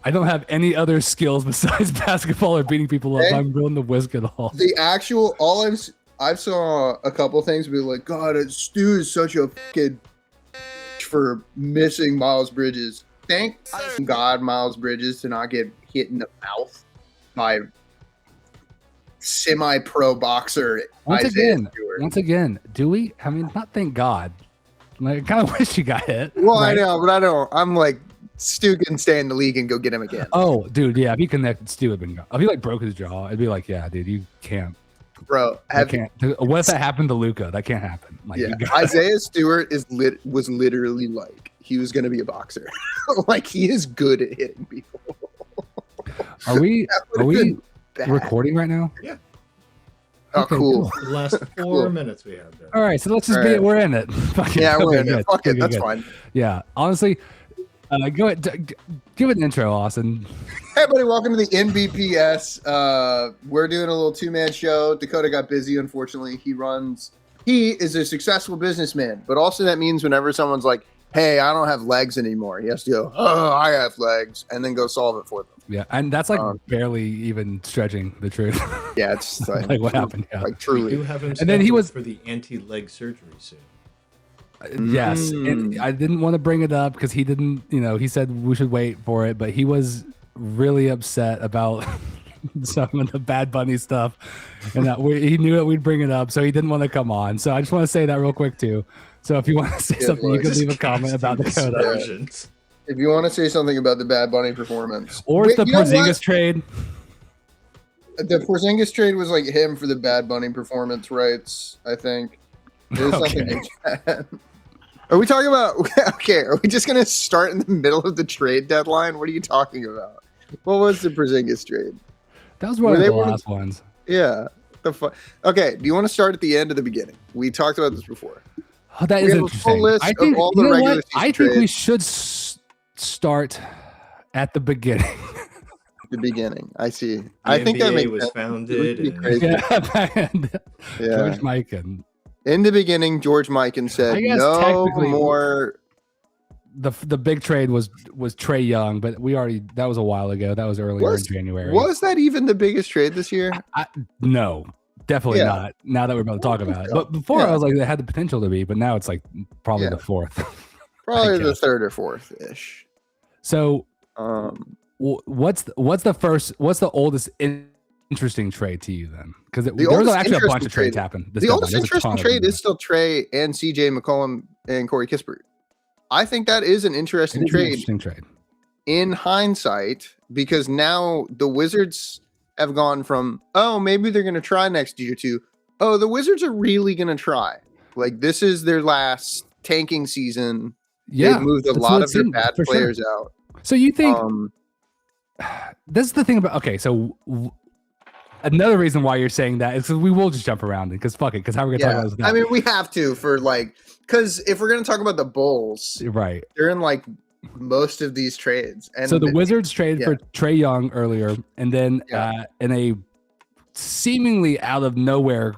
I don't have any other skills besides basketball or beating people up. And I'm willing to whisk it all. the actual, all I've saw a couple things be like, God, Stu is such a fucking for missing Miles Bridges. Thank God Miles Bridges to not get hit in the mouth by semi-pro boxer Once Isaiah again, Stewart. do we? I mean, not thank God. Like, I kind of wish you got hit. Well, right? I know, but I don't. I'm like, Stu can stay in the league and go get him again. Oh, dude, yeah. If he connected, Stu would have been gone. If he like broke his jaw, it'd be like, yeah, dude, you can't. Bro, What if that happened to Luca? That can't happen. Like, yeah, Isaiah Stewart was literally like he was going to be a boxer. Like he is good at hitting people. Are we bad. recording right now? Yeah. Oh, Okay, cool. The last 4 minutes we have there. All right, so let's just All be right. we're in it. Fuck Yeah, okay, we're in it. good. Fuck it. Good, That's good. fine. Yeah, honestly, go ahead, give it an intro, Austin. Hey, everybody, welcome to the NBPS. We're doing a little two-man show. Dakota got busy, unfortunately. He is a successful businessman, but also that means whenever someone's like, hey, I don't have legs anymore, he has to go, oh, I have legs, and then go solve it for them. Yeah, and that's like barely even stretching the truth. Yeah, it's like what happened. Yeah. like We truly. do have him And then he scheduled was- for the anti-leg surgery soon. Yes, and I didn't want to bring it up because he didn't. He said we should wait for it, but he was really upset about some of the Bad Bunny stuff, and that he knew that we'd bring it up, so he didn't want to come on. So I just want to say that real quick too. So if you want to say Yeah, something, you boys. can leave a comment about Dakota Aspersions. If you want to say something about the Bad Bunny performance. or it's the you know what? Porzingis trade. The Porzingis trade was like him for the Bad Bunny performance rights, I think. There's something like that. Are we talking about, okay, are we just going to start in the middle of the trade deadline? What are you talking about? What was the Porzingis trade? That was one of the last ones. Yeah. Okay, do you want to start at the end or the beginning? We talked about this before. Oh, that We is have a full interesting. list I of think, all you the know regular what? season I think we trades. should start at the beginning. The beginning. I see. The I think that NBA makes was sense. founded It would be in crazy. Yeah, George Mikan. In the beginning, George Mikan I said, guess no technically- more. The big trade was Trey Young, but that was a while ago. That was earlier in January. Was that even the biggest trade this year? No, definitely Yeah. not. Now that we're about to talk about it, but before Yeah. I was like, it had the potential to be, but now it's like probably Yeah. the fourth. Probably the guess. third or fourth ish. So, what's the oldest interesting trade to you then? Because there was oldest actually a bunch interesting of trades trade- happen. The oldest interesting trade is still Trey and CJ McCollum and Corey Kispert. I think that is an interesting trade Interesting trade. in hindsight, because now the Wizards have gone from, oh, maybe they're going to try next year to, oh, the Wizards are really going to try. Like, this is their last tanking season. Yeah, They've moved a that's lot what of it their seemed, bad for sure. players out. So you think this is the thing about another reason why you're saying that is because we will just jump around it because fuck it, because how we're gonna talk about this now. I mean, we have to for like, because if we're going to talk about the Bulls, Right. they're in like most of these trades. And So the Wizards traded for yeah. Trey Young earlier, and then Yeah. in a seemingly out of nowhere,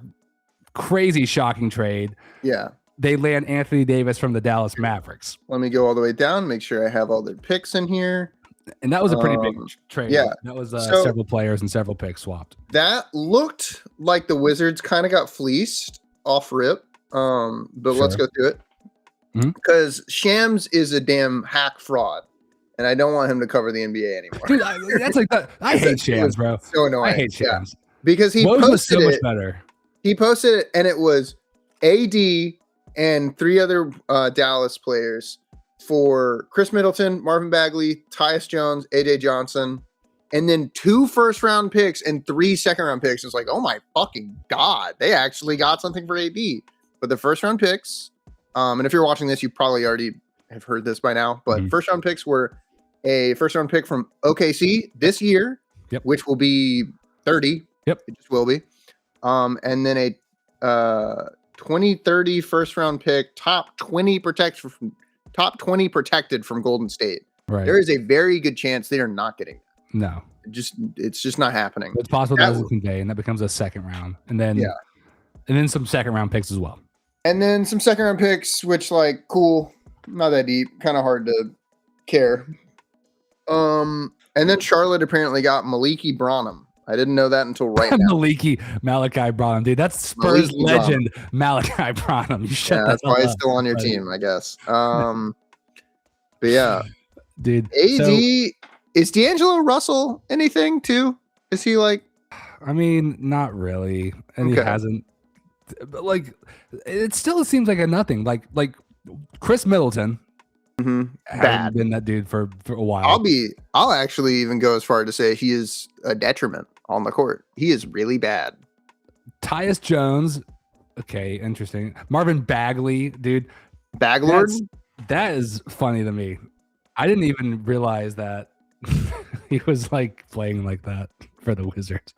crazy shocking trade, yeah. they land Anthony Davis from the Dallas Mavericks, Let me go all the way down, make sure I have all their picks in here. and that was a pretty big trade. yeah. That was So- several players and several picks swapped. That looked like the Wizards kind of got fleeced off rip. But let's Sure. go through it. Mhm. Because Shams is a damn hack fraud, and I don't want him to cover the NBA anymore. Dude, that's like that. I hate Shams, bro. So annoying. I hate Yeah. Shams. Because he Woj was so posted much it. better. He posted it, and it was AD and three other Dallas players for Chris Middleton, Marvin Bagley, Tyus Jones, AJ Johnson, and then 2 first-round picks and 3 second-round picks. It's like, oh my fucking god, they actually got something for AD. But the first-round picks, and if you're watching this, you probably already have heard this by now. But Mhm. first-round picks were a first-round pick from OKC this year, Yep. which will be 30. Yep. It just will be. And then a 2030 first-round pick, top 20 protected from Golden State. Right. There is a very good chance they are not getting that. No. It's just not happening. It's possible That that doesn't convey, and that becomes a second round, and then Yeah. and then some second round picks as well. And then some second-round picks, which like cool, not that deep, kind of hard to care. And then Charlotte apparently got Maliki Branham. I didn't know that until right now. Malachi Branham, dude. That's Spurs Maliki legend, Malachi Branham. You shut that that's why he's up, still on your buddy. team, I guess. But yeah, Dude. AD is D'Angelo Russell anything too? Is he like? I mean, not really, and he Okay. hasn't. But like, it still seems like a nothing. Like Chris Middleton hasn't Bad. been that dude for a while. I'll actually even go as far to say he is a detriment on the court. He is really bad. Tyus Jones, okay, interesting. Marvin Bagley, dude, Baglord? that is funny to me. I didn't even realize that he was like playing like that for the Wizards.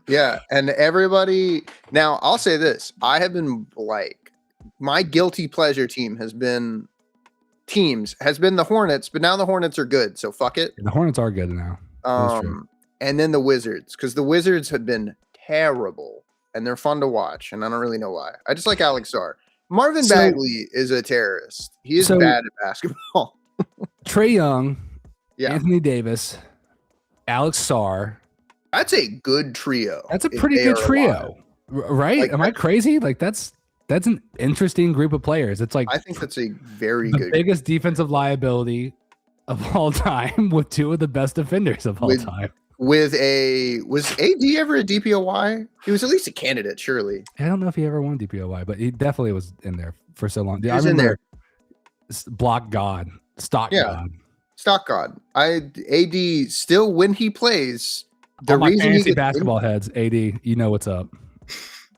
Yeah, and everybody. Now I'll say this: I have been like, my guilty pleasure has been the Hornets, but now the Hornets are good, so fuck it. The Hornets are good now. That's true. And then the Wizards, because the Wizards have been terrible, and they're fun to watch, and I don't really know why. I just like Alex Sarr. Marvin Bagley is a terrorist. He is bad at basketball. Trae Young, Yeah. Anthony Davis, Alex Sarr. That's a good trio. That's a pretty good trio, right? Like, Am I crazy? Like that's an interesting group of players. It's like I think that's a very the good biggest defensive liability of all time with two of the best defenders of all time. Was AD ever a DPOY? He was at least a candidate, surely. I don't know if he ever won DPOY, but he definitely was in there for so long. He was in there. Block God, stock God. Stock God. AD still when he plays. The All my reason fantasy basketball heads, AD, you know what's up.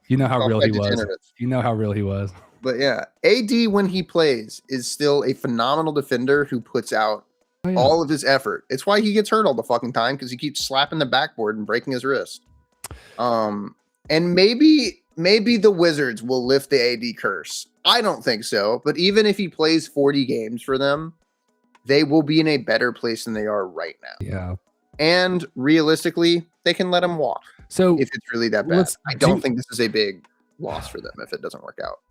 You know how real he was. You know how real he was. But yeah, AD when he plays is still a phenomenal defender who puts out all of his effort. It's why he gets hurt all the fucking time, because he keeps slapping the backboard and breaking his wrist. And maybe the Wizards will lift the AD curse. I don't think so, but even if he plays 40 games for them, they will be in a better place than they are right now. Yeah. And realistically, they can let him walk. So if it's really that bad, I don't think this is a big loss for them if it doesn't work out.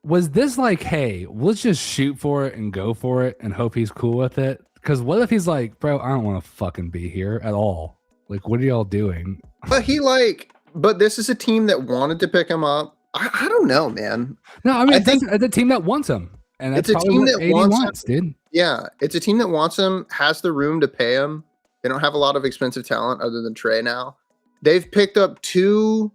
Was this like, hey, let's just shoot for it and go for it and hope he's cool with it? Because what if he's like, bro, I don't want to fucking be here at all. Like, what are y'all doing? But this is a team that wanted to pick him up. I don't know, man. No, I mean, it's a team that wants him. And that's it's a team that wants, dude. Yeah, it's a team that wants him, has the room to pay him. They don't have a lot of expensive talent other than Trae now. They've picked up two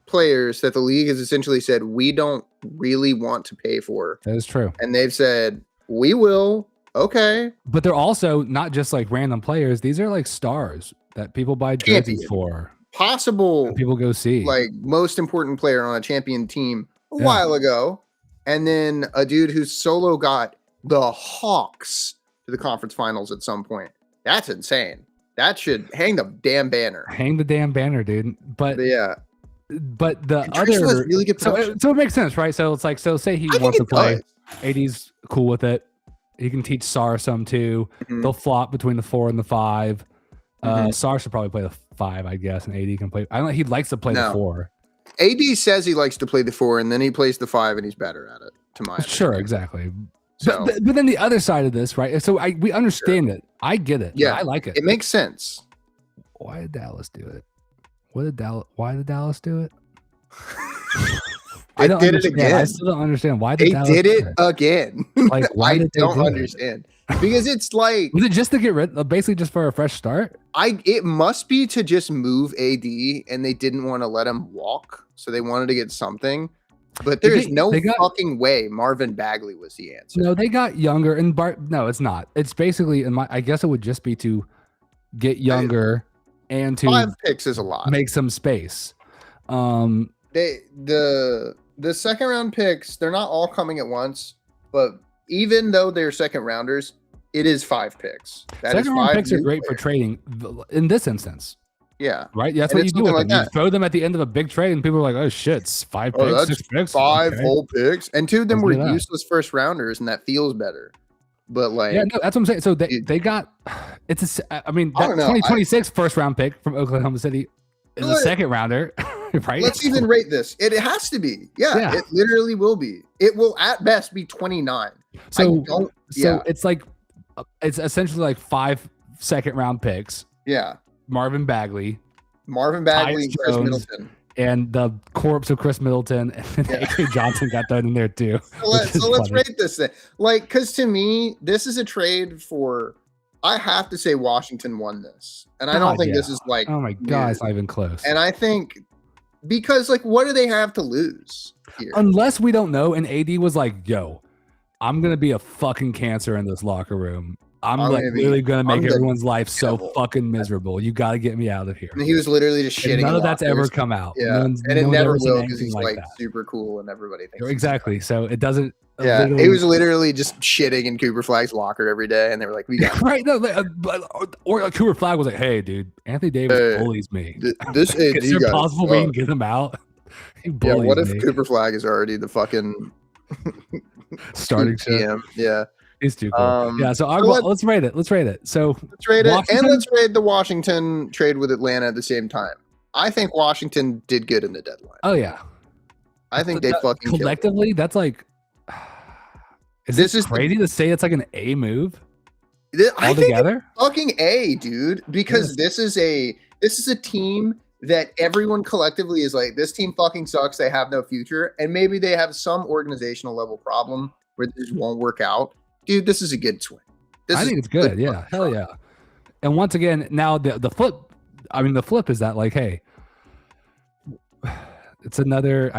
players that the league has essentially said, we don't really want to pay for. That is true. And they've said, we will. Okay. But they're also not just like random players. These are like stars that people buy jerseys for. Possible. People go see. Like most important player on a champion team a while ago. And then a dude who solo got the Hawks to the conference finals at some point. That's insane. That should hang the damn banner. Hang the damn banner, dude. But yeah. But the other really good so it makes sense, right? So it's like, so say he wants to play. AD's cool with it. He can teach Sarr some too. They'll flop between the 4 and the 5. Sarr should probably play the 5, I guess, and AD can play. I don't know. He likes to play the 4. AD says he likes to play the 4, and then he plays the 5, and he's better at it. To my sure, exactly. So, but then the other side of this, right? So we understand it. I get it. Yeah, I like it. It makes sense. Why did Dallas do it? Why did Dallas do it? They did it again. I still don't understand why they did it again. Like, why did they don't understand? Because it's like, was it just to get rid, basically just for a fresh start? It must be to just move AD, and they didn't want to let him walk, so they wanted to get something. But there's no fucking way Marvin Bagley was the answer. No, they got younger, and no, it's not. It's basically, I guess it would just be to get younger and to 5 picks is a lot. Make some space. The second round picks, they're not all coming at once, but even though they're second rounders, it is 5 picks. Second round picks are great for trading in this instance. Yeah. Right? That's what you do with them. You throw them at the end of a big trade, and people are like, oh shit, it's 5 picks, 6 picks. 5 whole picks. And 2 of them were useless first rounders, and that feels better. But like, yeah, no, that's what I'm saying. So they got that 2026 first round pick from Oklahoma City is a second rounder. Right? Let's even rate this. It has to be. Yeah, it literally will be. It will at best be 29. So it's like it's essentially like 5 second-round picks. Yeah. Marvin Bagley, Chris Middleton. and the corpse of Chris Middleton, and then A.K. Johnson got thrown in there too. So let's rate this thing. Like, because to me, this is a trade for. I have to say Washington won this, and I don't think this is like. Oh my God, it's not even close. And I think because like, what do they have to lose here? Unless we don't know, and AD was like, "Yo, I'm gonna be a fucking cancer in this locker room. I'm like really gonna make everyone's life so fucking miserable. You got to get me out of here." And he was literally just shitting. None of that's ever come out. Yeah, and it never will because he's like super cool and everybody thinks exactly. So it doesn't. Yeah, he was literally just shitting in Cooper Flag's locker every day, and they were like, "We got right." No, or Cooper Flag was like, "Hey, dude, Anthony Davis bullies me. Is there possible we can get him out?" Yeah, what if Cooper Flag is already the fucking starting GM? Yeah. He's too cool. So let's rate it. Let's rate it. So let's rate it, and let's rate the Washington trade with Atlanta at the same time. I think Washington did good in the deadline. Oh yeah, I think they fucking collectively. That's like, this is crazy to say. It's like an A move. I think it's fucking A, dude, because this is a team that everyone collectively is like, this team fucking sucks. They have no future, and maybe they have some organizational level problem where this won't work out. Dude, this is a good swing. I think it's good. Yeah. Hell yeah. And once again, now the flip, the flip is that like, hey, it's another,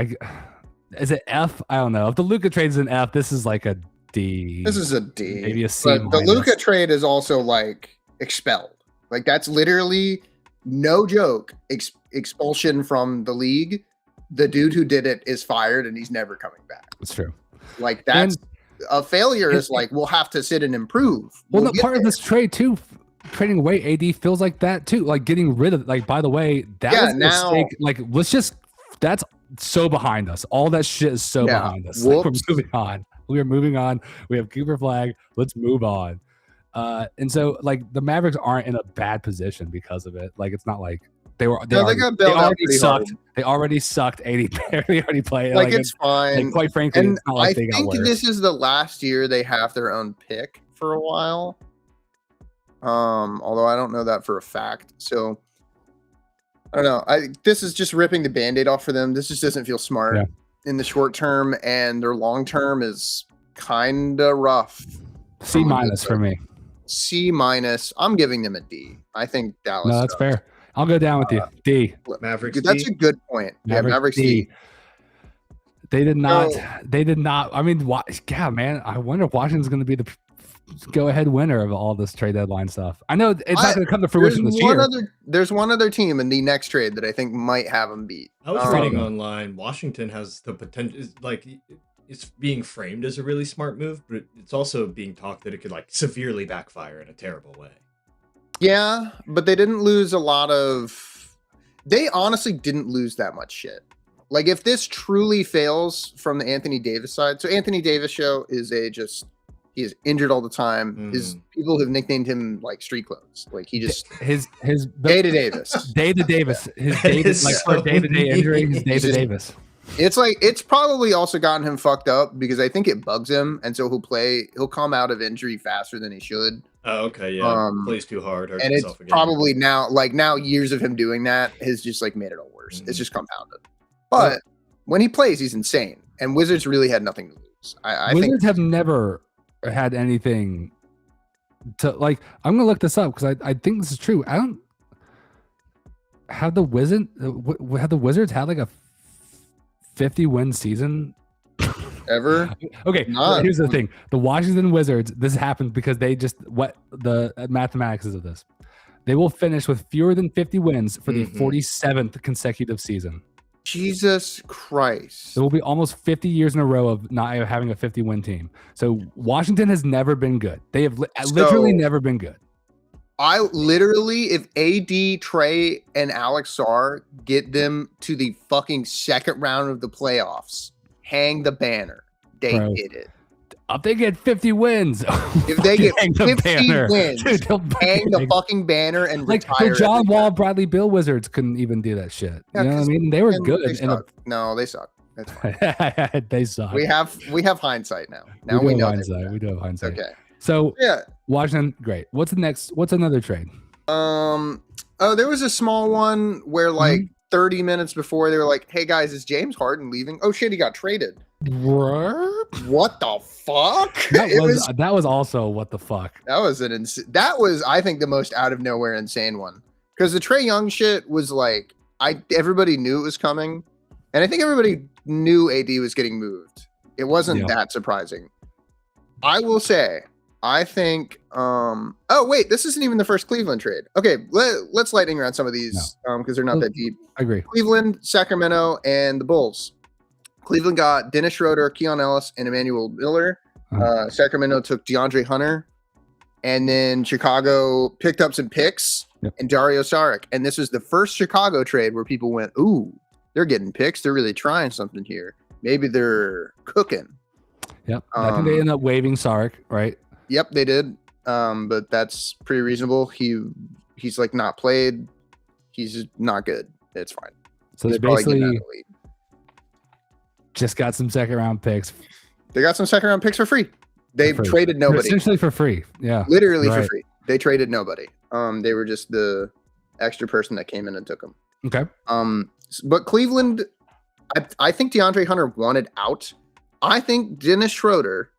is it F? I don't know. If the Luka trade is an F, this is like a D. This is a D. Maybe a C. But the Luka trade is also like expelled. Like that's literally no joke. Expulsion from the league. The dude who did it is fired and he's never coming back. It's true. Like that's. A failure is like we'll have to sit and improve. Well, part of this trade too, trading away AD feels like that too. Like getting rid of, like, by the way, that was a mistake. Like, that's so behind us. All that shit is so behind us. Like, we're moving on. We are moving on. We have Cooper Flag. Let's move on. And so like the Mavericks aren't in a bad position because of it. Like it's not like they already sucked. Hard. They already sucked. 80. They already played. Like it's fine. Like, quite frankly, and it's not like they got worse. I think this is the last year they have their own pick for a while. Although I don't know that for a fact. So I don't know. This is just ripping the Band-Aid off for them. This just doesn't feel smart in the short term, and their long term is kind of rough. C- for me. C-. I'm giving them a D. I think Dallas. No, that's fair. I'll go down with you. D. Mavericks. That's a good point. Mavericks D. They did not. They did not. I mean, yeah, man. I wonder if Washington's going to be the go-ahead winner of all this trade deadline stuff. I know it's not going to come to fruition this year. There's one other team in the next trade that I think might have them beat. I was reading online. Washington has the potential. It's being framed as a really smart move, but it's also being talked that it could like severely backfire in a terrible way. Yeah, but they didn't lose a lot of. They honestly didn't lose that much shit. Like if this truly fails from the Anthony Davis side, so Anthony Davis show is he is injured all the time. His people have nicknamed him like street clothes. Like he just his Day-to Davis. Day-to Davis. His Davis like for day-to-day injury. His Day-to Davis. It's like it's probably also gotten him fucked up because I think it bugs him, and so he'll come out of injury faster than he should. Oh, okay, yeah. Plays too hard, and it's probably now years of him doing that has just like made it all worse. It's just compounded. But when he plays, he's insane, and Wizards really had nothing to lose. I Wizards think have never had anything to like. I'm gonna look this up because I think this is true. I don't have the Wizards had like a 50-win season ever. Okay, here's the thing: the Washington Wizards. This happened because they just the mathematics is of this. They will finish with fewer than 50 wins for the 47th consecutive season. Jesus Christ! There will be almost 50 years in a row of not having a 50-win team. So Washington has never been good. They have literally never been good. If AD, Trey, and Alex Sarr get them to the fucking second round of the playoffs, hang the banner. They did it. If they get 50 wins, if they get 50 wins, dude, hang the fucking banner and like retire. The John Wall, Bradley Beal Wizards couldn't even do that shit. You know what I mean? They were good. No, they suck. That's fine. They suck. We have hindsight now. Now we know hindsight. We do have hindsight. Okay. So Yeah. Washington, great. What's the next? What's another trade? There was a small one where like 30 minutes before they were like, "Hey guys, is James Harden leaving?" Oh shit, he got traded. What the fuck? That was also what the fuck. That was I think the most out of nowhere insane one. Because the Trae Young shit was like everybody knew it was coming. And I think everybody knew AD was getting moved. It wasn't that surprising. I will say, I think oh wait, this isn't even the first Cleveland trade. Okay, let's lightning around some of these because they're not that deep. I agree. Cleveland, Sacramento, and the Bulls. Cleveland got Dennis Schroeder, Keon Ellis, and Emmanuel Miller. Sacramento took DeAndre Hunter. And then Chicago picked up some picks and Dario Saric. And this was the first Chicago trade where people went, ooh, they're getting picks. They're really trying something here. Maybe they're cooking. Yep. I think they ended up waiving Saric, right? Yep, they did. But that's pretty reasonable. He's like not played. He's not good. It's fine. So they basically just got some second round picks. They got some second round picks for free. They traded nobody. Essentially for free. Yeah. Literally for free. They traded nobody. They were just the extra person that came in and took them. Okay. But Cleveland, I think DeAndre Hunter wanted out. I think Dennis Schroeder,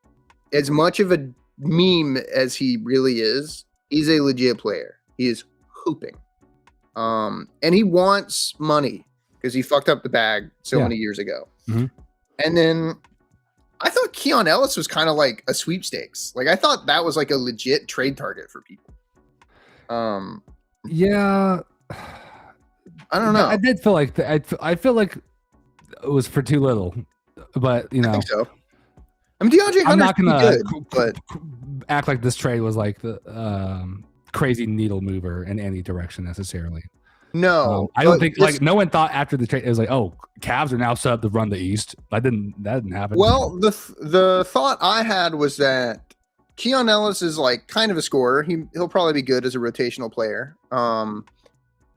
as much of a meme as he really is, he's a legit player. He is hooping. And he wants money because he fucked up the bag so many years ago. Mm-hmm. And then I thought Keon Ellis was kind of like a sweepstakes. Like I thought that was like a legit trade target for people. Yeah. I don't know. I did feel like I feel like it was for too little, but you know. I think so. I mean, DeAndre Hunter's I'm not gonna good, but act like this trade was like the crazy needle mover in any direction necessarily. No, I don't think like no one thought after the trade it was like, oh, Cavs are now set up to run the East. That didn't happen. Well, the thought I had was that Keon Ellis is like kind of a scorer. He'll probably be good as a rotational player.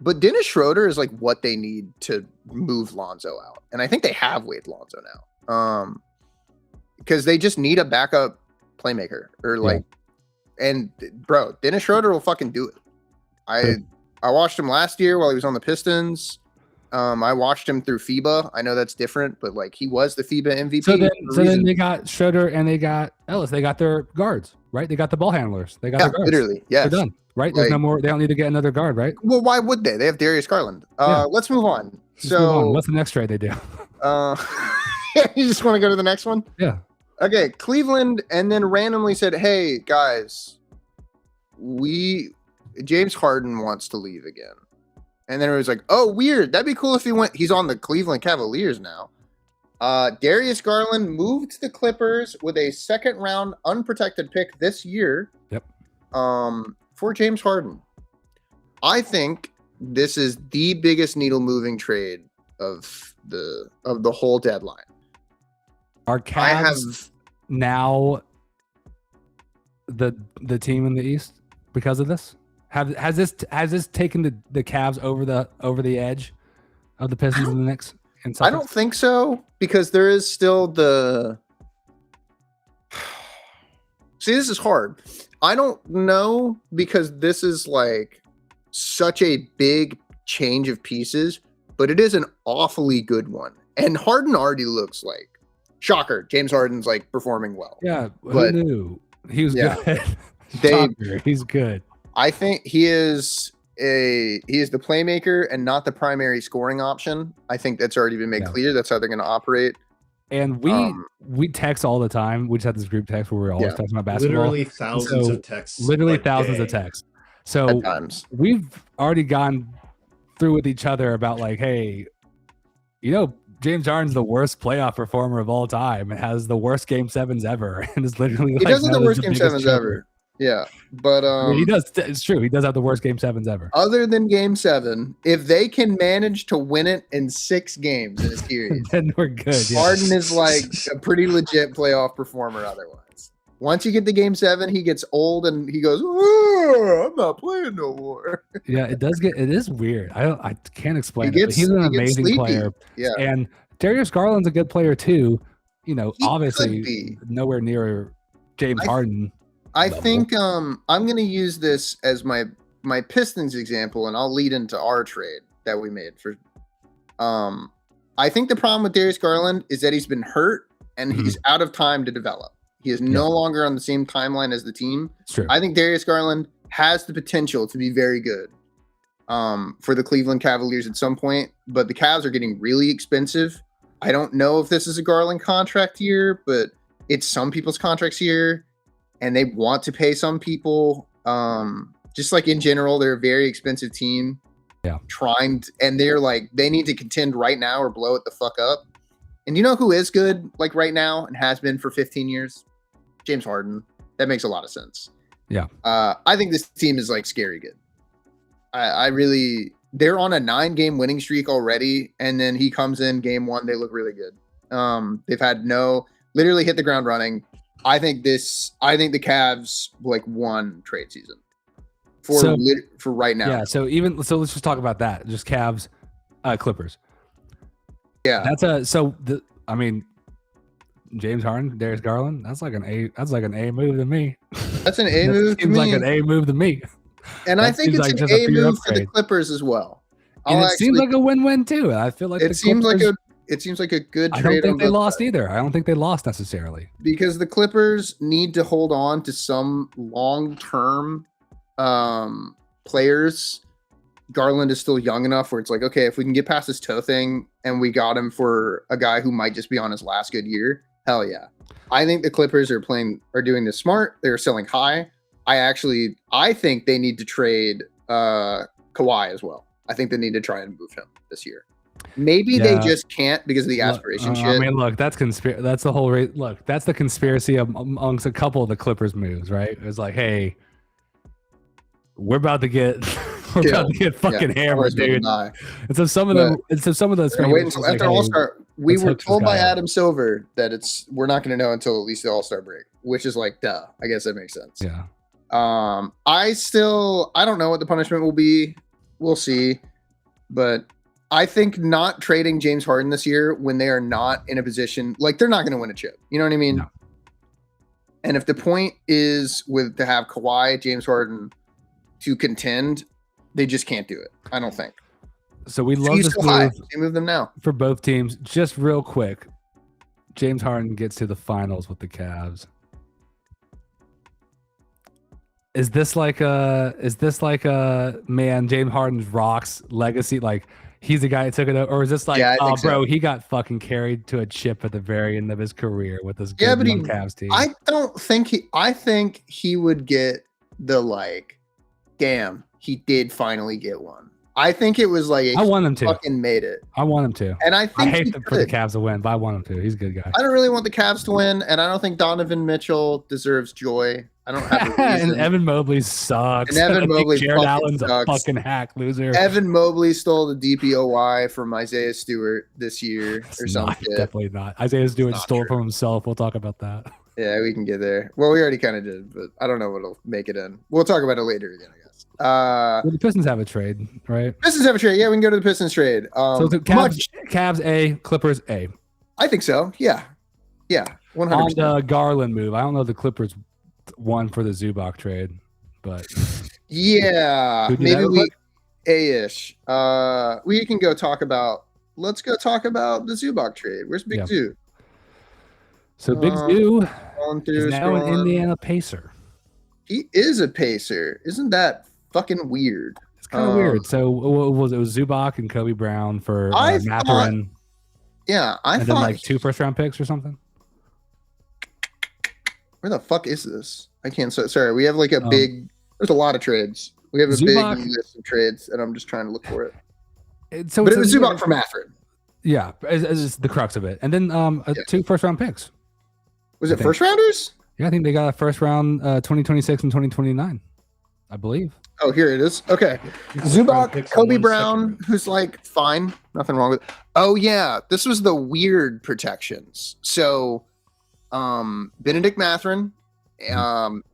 But Dennis Schroeder is like what they need to move Lonzo out, and I think they have waived Lonzo now. Because they just need a backup playmaker or like, and bro, Dennis Schroeder will fucking do it. I watched him last year while he was on the Pistons. I watched him through FIBA. I know that's different, but like he was the FIBA MVP. So then they got Schroeder and they got Ellis. They got their guards, right? They got the ball handlers. They got their guards. Literally, yes. They're done, right? There's no more. They don't need to get another guard, right? Well, why would they? They have Darius Garland. Let's move on. Let's move on. What's the next trade they do? You just want to go to the next one? Yeah. Okay, Cleveland, and then randomly said, "Hey guys, James Harden wants to leave again." And then it was like, "Oh, weird. That'd be cool if he went." He's on the Cleveland Cavaliers now. Darius Garland moved to the Clippers with a second-round unprotected pick this year. Yep. For James Harden. I think this is the biggest needle-moving trade of the whole deadline. Are Cavs now the team in the East because of this? Has this taken the Cavs over the edge of the Pistons and the Knicks? I don't think so, because there is still the. See, this is hard. I don't know, because this is like such a big change of pieces, but it is an awfully good one. And Harden already looks like, shocker, James Harden's like performing well. Yeah, who knew? He was good. He's good. I think he is the playmaker and not the primary scoring option. I think that's already been made clear. That's how they're going to operate. And we text all the time. We just had this group text where we're always talking about basketball. Literally thousands of texts. Literally thousands of texts. So we've already gone through with each other about like, hey, James Harden's the worst playoff performer of all time and has the worst game sevens ever. And it's literally he does have the worst game sevens ever. Yeah. But he does. It's true. He does have the worst game sevens ever. Other than game 7, if they can manage to win it in 6 games in a series, then we're good. Yeah. Harden is like a pretty legit playoff performer otherwise. Once you get to game 7, he gets old and he goes, I'm not playing no more. Yeah, it is weird. I can't explain it. But he's an amazing player. Yeah. And Darius Garland's a good player too. Obviously nowhere near James Harden. I level. think I'm gonna use this as my Pistons example, and I'll lead into our trade that we made for. I think the problem with Darius Garland is that he's been hurt and he's out of time to develop. He is no longer on the same timeline as the team. It's true. I think Darius Garland has the potential to be very good for the Cleveland Cavaliers at some point, but the Cavs are getting really expensive. I don't know if this is a Garland contract year, but it's some people's contracts here, and they want to pay some people. Just like in general, they're a very expensive team. Yeah. And they're like, they need to contend right now or blow it the fuck up. And you know who is good like right now and has been for 15 years? James Harden. That makes a lot of sense. Yeah. I think this team is like scary good. They're on a 9-game winning streak already. And then he comes in game 1. They look really good. They've had literally hit the ground running. I think the Cavs like won trade season for right now. Yeah. So let's just talk about that. Just Cavs, Clippers. Yeah. James Harden, Darius Garland. That's like an A move to me. That's an A move to me. Seems like an A move to me. And I think it's like an A move for the Clippers as well. And it seems like a win-win too. I feel like it seems like a good trade. I don't think they lost either. I don't think they lost necessarily. Because the Clippers need to hold on to some long-term players. Garland is still young enough where it's like, okay, if we can get past this toe thing and we got him for a guy who might just be on his last good year, hell yeah. I think the Clippers are doing this smart. They're selling high. I think they need to trade Kawhi as well. I think they need to try and move him this year. Maybe they just can't because of the aspiration shit. I mean, look, that's the whole look, that's the conspiracy amongst a couple of the Clippers moves, right? It was like, hey, we're about to get fucking hammered, dude. And so some of those wait until after All-Star. We were told by Adam Silver that we're not going to know until at least the All-Star break, which is like, duh. I guess that makes sense. Yeah. I don't know what the punishment will be. We'll see. But I think not trading James Harden this year when they are not in a position, like they're not going to win a chip. You know what I mean? No. And if the point is to have Kawhi, James Harden to contend, they just can't do it. I don't think. So we love this move. They move them now for both teams. Just real quick, James Harden gets to the finals with the Cavs. Is this like a man, James Harden's rocks legacy? Like he's the guy that took it over, or is this like, bro, he got fucking carried to a chip at the very end of his career with this good Cavs team? I think he would get the like, damn, he did finally get one. I think it was like I want him to fucking made it. I want him to. And I hate for the Cavs to win, but I want him to. He's a good guy. I don't really want the Cavs to win, and I don't think Donovan Mitchell deserves joy. I don't have a reason. And Evan Mobley sucks. And Evan Mobley Jared Allen's sucks. A fucking hack loser. Evan Mobley stole the DPOY from Isaiah Stewart this year or something. Definitely not. Isaiah Stewart stole it from himself. We'll talk about that. Yeah, we can get there. Well, we already kind of did, but I don't know what'll make it in. We'll talk about it later again, I guess. Well, the Pistons have a trade, right? Pistons have a trade. Yeah, we can go to the Pistons trade. So the Cavs A, Clippers A. I think so. Yeah. 100%. On the Garland move, I don't know if the Clippers won for the Zubac trade, but yeah, maybe we A-ish. We can go talk about. Let's go talk about the Zubac trade. Where's Big Zoo? So Big Zoo is now an Indiana Pacer. He is a Pacer. Isn't that fucking weird? It's kind of weird. So it was Zubac and Kobe Brown for Matherin. I thought then 2 first-round picks or something. Where the fuck is this? I can't. Sorry, we have like a big. There's a lot of trades. We have a Zubac, big list of trades, and I'm just trying to look for it. But it was Zubac for Matherin. Yeah, it's the crux of it. And then 2 first-round picks. Was it first rounders? Yeah, I think they got a first round 2026 and 2029, I believe. Oh, here it is. Okay. Zubac, Kobe Brown, who's like, fine. Nothing wrong with it. Oh, yeah. This was the weird protections. So, Benedict Matherin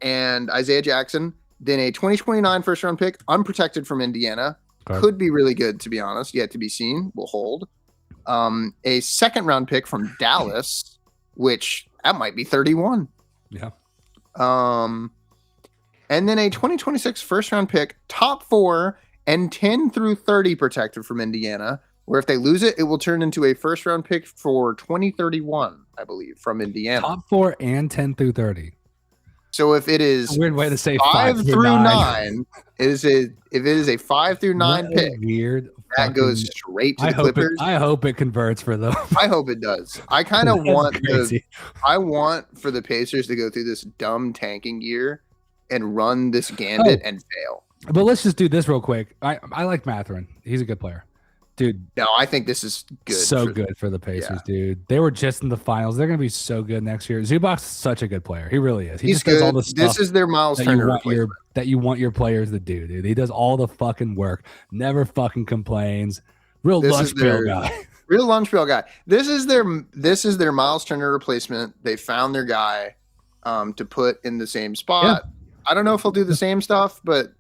and Isaiah Jackson, then a 2029 first round pick, unprotected from Indiana. Okay. Could be really good, to be honest. Yet to be seen. We'll hold. A second round pick from Dallas, which that might be 31. Yeah. and then a 2026 first round pick, top 4 and 10 through 30 protected from Indiana, where if they lose it, it will turn into a first round pick for 2031, I believe, from Indiana. Top 4 and 10 through 30. So if it is a weird way to say 5 through 9, if it is a 5 through 9 pick, weird that goes straight to the Clippers. I hope it converts for them. I hope it does. I kind of want for the Pacers to go through this dumb tanking year and run this gambit and fail. But let's just do this real quick. I like Matherin. He's a good player. Dude. No, I think this is good. So good for the Pacers, dude. They were just in the finals. They're going to be so good next year. Zubac's such a good player. He really is. He He's just does good. all the stuff This is their Miles Turner replacement. That you want your players to do, dude. He does all the fucking work. Never fucking complains. Real lunch pail guy. Real lunch pail guy. This is their Miles Turner replacement. They found their guy to put in the same spot. Yeah. I don't know if he'll do the same stuff, but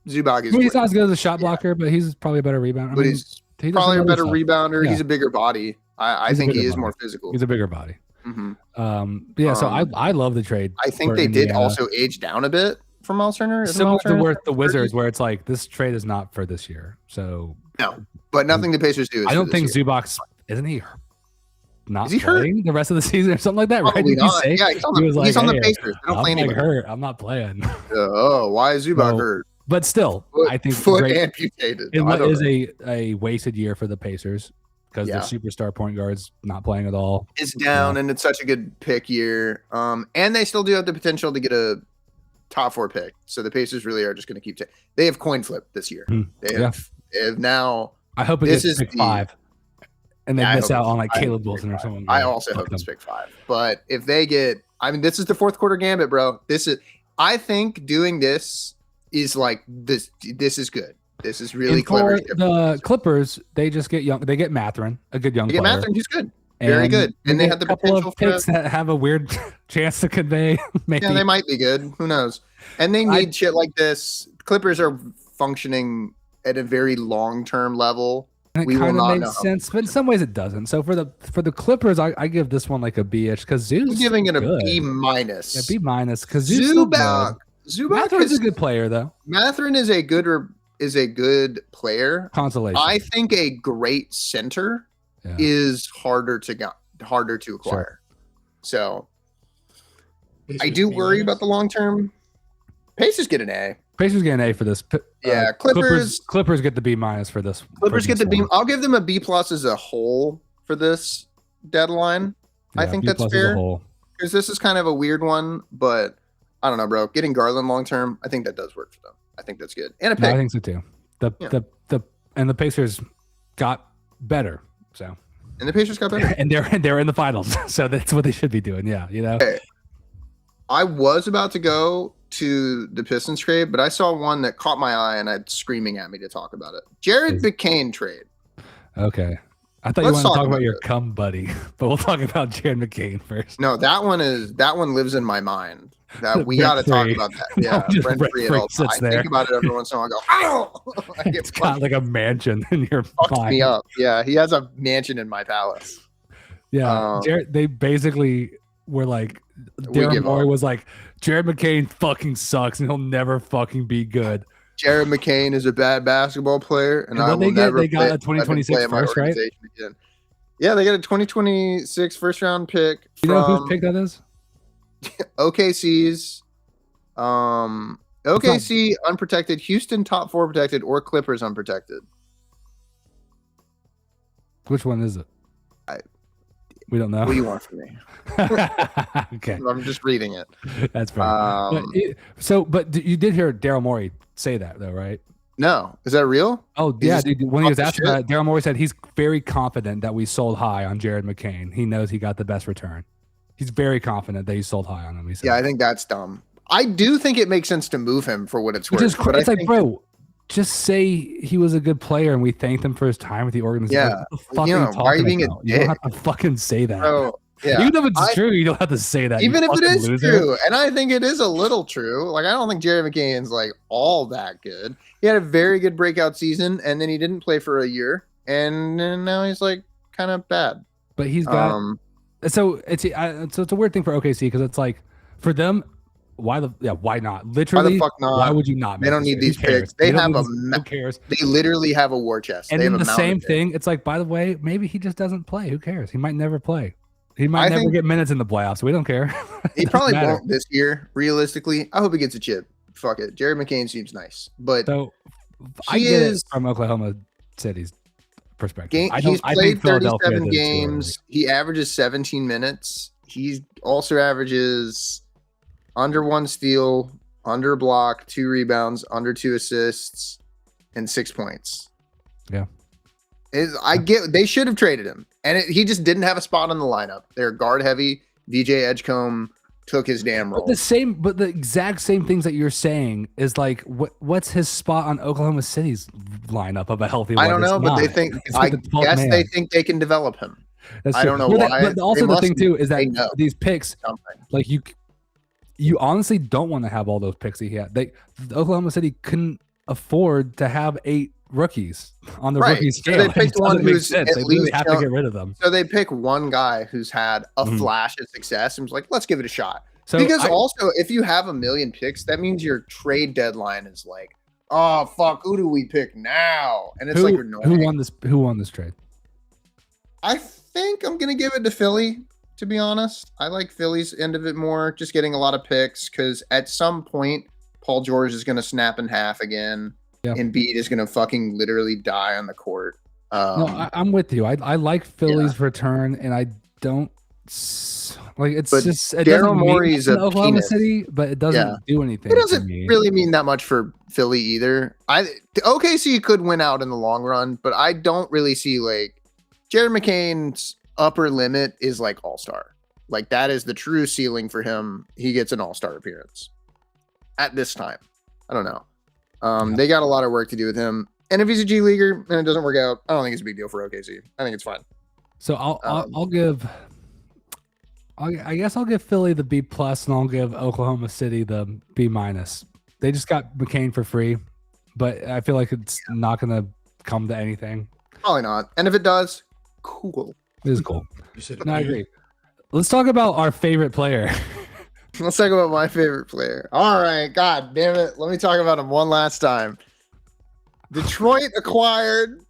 Zubac is. He's not as good as a shot blocker, but he's probably a better rebounder. But he's probably a better rebounder. Yeah. He's a bigger body. I think he is more physical. He's a bigger body. Mm-hmm. So I love the trade. I think they did also age down a bit from Miles Turner. Similar to the Wizards, where it's like this trade is not for this year. So no, but nothing the Pacers do. I don't think Zubac isn't he not is he playing the rest of the season or something like that, Probably right? Not. Yeah, he's on the Pacers. They don't play anybody. Hurt. I'm not playing. Why is Zubac hurt? But still, I think foot amputated. It is a wasted year for the Pacers because their superstar point guard's not playing at all. It's down, and it's such a good pick year. And they still do have the potential to get a top 4 pick. So the Pacers really are just going to keep. They have coin flip this year. They have now. I hope it gets pick 5, and they miss out on like Caleb Wilson or someone. I also hope it's pick 5. But if they get, this is the fourth quarter gambit, bro. I think doing this is like this. This is good. This is really clever. The Clippers, they just get young. They get Matherin, a good young player. They get Matherin, who's good, very good, and they have the potential of picks that have a weird chance to convey. Maybe. Yeah, they might be good. Who knows? And they need shit like this. Clippers are functioning at a very long-term level. And it kind of makes sense, but in some ways it doesn't. So for the Clippers, I give this one like a B-ish because Zeus. I'm giving it a good. B-. Yeah, B- because Zubac Matherin's a good player though. Matherin is a good player. Consolation. I think a great center is harder to acquire. Sure. So I do worry about the long term. Pacers get an A. Pacers get an A for this. Clippers get the B- for this. Clippers get the B. I'll give them a B+ as a whole for this deadline. Yeah, I think that's fair because this is kind of a weird one, but I don't know, bro. Getting Garland long term, I think that does work for them. I think that's good. And a pick. No, I think so too. The Pacers got better. So. And the Pacers got better. And they're in the finals. So that's what they should be doing. Yeah, Okay. I was about to go to the Pistons trade, but I saw one that caught my eye and it's screaming at me to talk about it. Jared McCain trade. Okay. I thought you wanted to talk about your cum buddy, but we'll talk about Jared McCain first. No, that one lives in my mind. That we got to talk about that. Yeah, rent free at all time. I think about it every once in a while. I go, oh! It's got like a mansion in your mind. Me up. Yeah, he has a mansion in my palace. Yeah, Jared, they basically were like, Daryl Morey was like, Jared McCain fucking sucks and he'll never fucking be good. Jared McCain is a bad basketball player, and I will never. They got a 2026 first, right? Again. Yeah, they got a 2026 first round pick. You know whose pick that is? OKC's. OKC unprotected, Houston top 4 protected, or Clippers unprotected. Which one is it? We don't know. What do you want from me? Okay, I'm just reading it. That's fine. But you did hear Daryl Morey say that though, right? No, is that real? Oh dude, when he was asked about it, Daryl Morey said he's very confident that we sold high on Jared McCain. He knows he got the best return. He's very confident that he sold high on him. He said. Yeah, I think that's dumb. I do think it makes sense to move him for what it's worth. It's like, bro, just say he was a good player and we thanked him for his time with the organization. Yeah, why are you being a dick? You don't have to fucking say that. Bro, yeah. Even if it's true, you don't have to say that. Even if it is true, and I think it is a little true. Like I don't think Jerry McCain's like all that good. He had a very good breakout season, and then he didn't play for a year, and now he's like kind of bad. But he's got. So it's a weird thing for OKC because it's like for them, Why not? Why Literally, the fuck why not? would you not? They Make don't this need trade? these Who cares? picks. They have who cares? They literally have a war chest. And they then have the same thing. It's like, by the way, maybe he just doesn't play. Who cares? He might never play. He might never get minutes in the playoffs. We don't care. He probably won't this year. Realistically, I hope he gets a chip. Fuck it. Jared McCain seems nice, but so I get it from Oklahoma City's perspective. He's played 37 games. games. He averages 17 minutes. He also averages under 1 steal, under a block, 2 rebounds, under 2 assists, and 6 points. Yeah. They should have traded him, and he just didn't have a spot on the lineup. They're guard heavy. VJ Edgecombe took his damn role. But the exact same things that you're saying is like, what's his spot on Oklahoma City's lineup of a healthy one? I don't know, but they think, I guess they think they can develop him. I don't know why. But also the thing too is that these picks, like you honestly don't want to have all those picks he had. Oklahoma City couldn't afford to have 8 rookies on the rookie scale. So they picked one who's at least have to get rid of them. So they pick one guy who's had a flash of success and was like, let's give it a shot. So because also, if you have 1 million picks, that means your trade deadline is like, oh fuck, who do we pick now? And it's like annoying. Who won this trade? I think I'm gonna give it to Philly. To be honest, I like Philly's end of it more. Just getting a lot of picks because at some point, Paul George is gonna snap in half again. Yeah. Embiid is gonna fucking literally die on the court. No, I'm with you. I like Philly's return, and I don't like it's just Daryl Morey's a Oklahoma City, but it doesn't do anything. It doesn't really mean that much for Philly either. OKC could win out in the long run, but I don't really see like Jared McCain's upper limit is like all-star. Like that is the true ceiling for him. He gets an all-star appearance at this time. I don't know. They got a lot of work to do with him. And if he's a G leaguer and it doesn't work out, I don't think it's a big deal for OKC. I think it's fine. So I guess I'll give Philly the B+, and I'll give Oklahoma City the B-. They just got McCain for free, but I feel like it's not going to come to anything. Probably not. And if it does, cool. It is cool. No, I agree. Let's talk about our favorite player. Let's talk about my favorite player. All right. God damn it. Let me talk about him one last time. Detroit acquired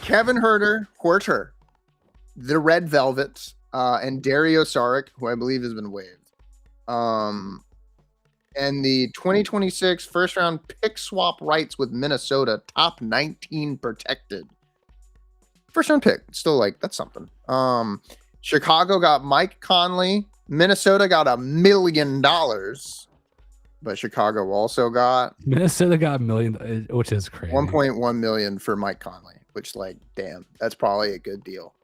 Kevin Huerter, the Red Velvets, and Dario Saric, who I believe has been waived. And the 2026 first round pick swap rights with Minnesota, top 19 protected. First round pick. Still like, that's something. Chicago got Mike Conley. Minnesota got $1 million. But Chicago also got $1 million, which is crazy. 1.1 million for Mike Conley, which like, damn, that's probably a good deal.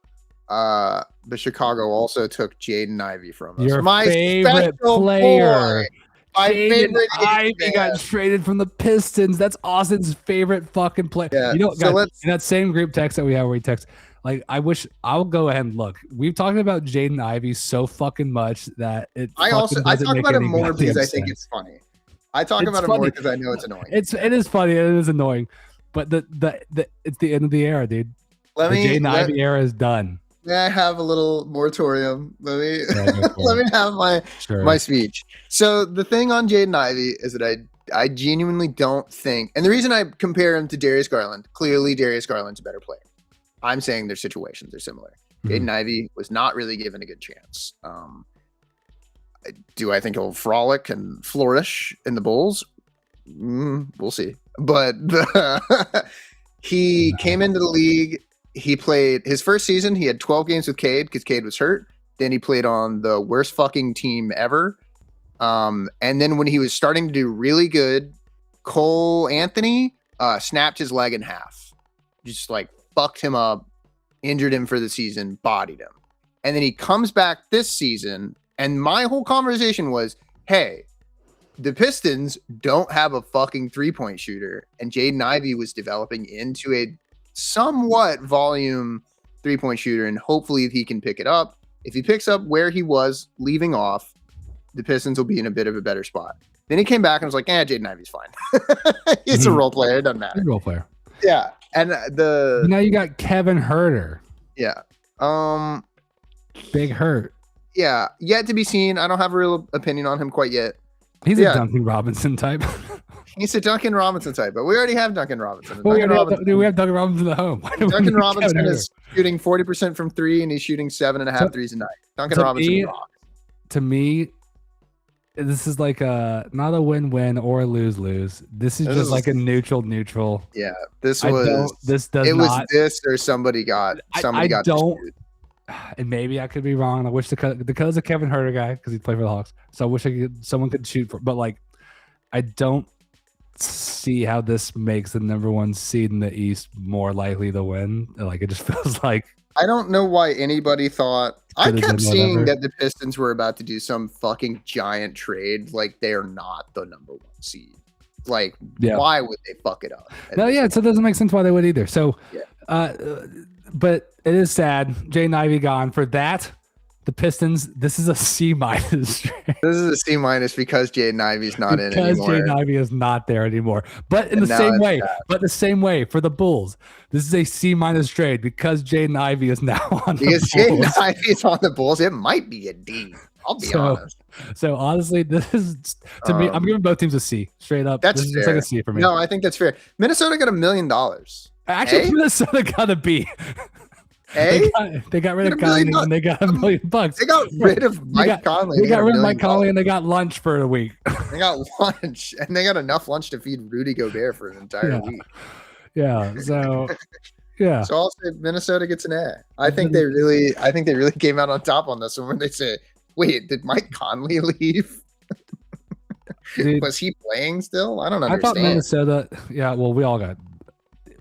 But Chicago also took Jaden Ivey from us. Your favorite player. My favorite Ivey got traded from the Pistons. That's Austin's favorite fucking player. Yeah. You know, so guys, in that same group text that we have where he texts, like, I'll go ahead and look. We've talked about Jaden Ivey so fucking much that I talk about him more because I think it's funny. I talk about it more because I know it's annoying. It is funny and it is annoying, but it's the end of the era, dude. The Jaden Ivey era is done. May I have a little moratorium? Let me have my speech. So the thing on Jaden Ivey is that I genuinely don't think, and the reason I compare him to Darius Garland, clearly Darius Garland's a better player. I'm saying their situations are similar. Jaden Ivey was not really given a good chance. Do I think he'll frolic and flourish in the Bulls? We'll see. But he came into the league. He played his first season. He had 12 games with Cade because Cade was hurt. Then he played on the worst fucking team ever. And then when he was starting to do really good, Cole Anthony snapped his leg in half. Just like fucked him up, injured him for the season, bodied him. And then he comes back this season. And my whole conversation was, hey, the Pistons don't have a fucking 3-point shooter. And Jaden Ivey was developing into a somewhat volume 3-point shooter, and hopefully he can pick it up. If he picks up where he was leaving off, the Pistons will be in a bit of a better spot. Then he came back and was like, Jaden Ivey's fine. He's a role player. It doesn't matter. He's a role player. Yeah. And now you got Kevin Huerter. Yeah. Big hurt. Yeah. Yet to be seen. I don't have a real opinion on him quite yet. He's a Duncan Robinson type. He's a Duncan Robinson type, but we already have Duncan Robinson. We have Duncan Robinson at home. Duncan Robinson is shooting 40% from 3, and he's shooting 7.5 threes a night. Duncan Robinson rocks. To me, this is like not a win-win or a lose-lose. This is just like a neutral. Yeah, this was this or somebody got. And maybe I could be wrong. I wish because of Kevin Huerter guy, because he played for the Hawks. So I wish someone could shoot for, but like, I don't see how this makes the number 1 seed in the East more likely to win. Like, it just feels like I don't know why anybody thought. I kept seeing that the Pistons were about to do some fucking giant trade. Like, they're not the number 1 seed. Like, why would they fuck it up? So it doesn't make sense why they would either. So, but it is sad. Jaden Ivey gone. For that, the Pistons, this is a C-. This is a C- because Jaden Ivey's not in anymore. Because Jaden Ivey is not there anymore. But in the same way, for the Bulls, this is a C- trade because Jaden Ivey is now on the Bulls. Because Jaden Ivey is on the Bulls, it might be a D. I'll be honest. So honestly, this is to me. I'm giving both teams a C. Straight up, that's fair. It's like a C for me. No, I think that's fair. Minnesota got $1 million. Actually, Minnesota got a B. They got rid of Conley and they got $1 million. They got rid of Mike Conley. They got rid of Mike Conley and they got lunch for a week. They got lunch and they got enough lunch to feed Rudy Gobert for an entire week. Yeah. So yeah. So I'll say Minnesota gets an A. I think they really came out on top on this one when they say, "Wait, did Mike Conley leave? Dude, was he playing still? I don't understand." I thought Minnesota. Yeah. Well, we all got.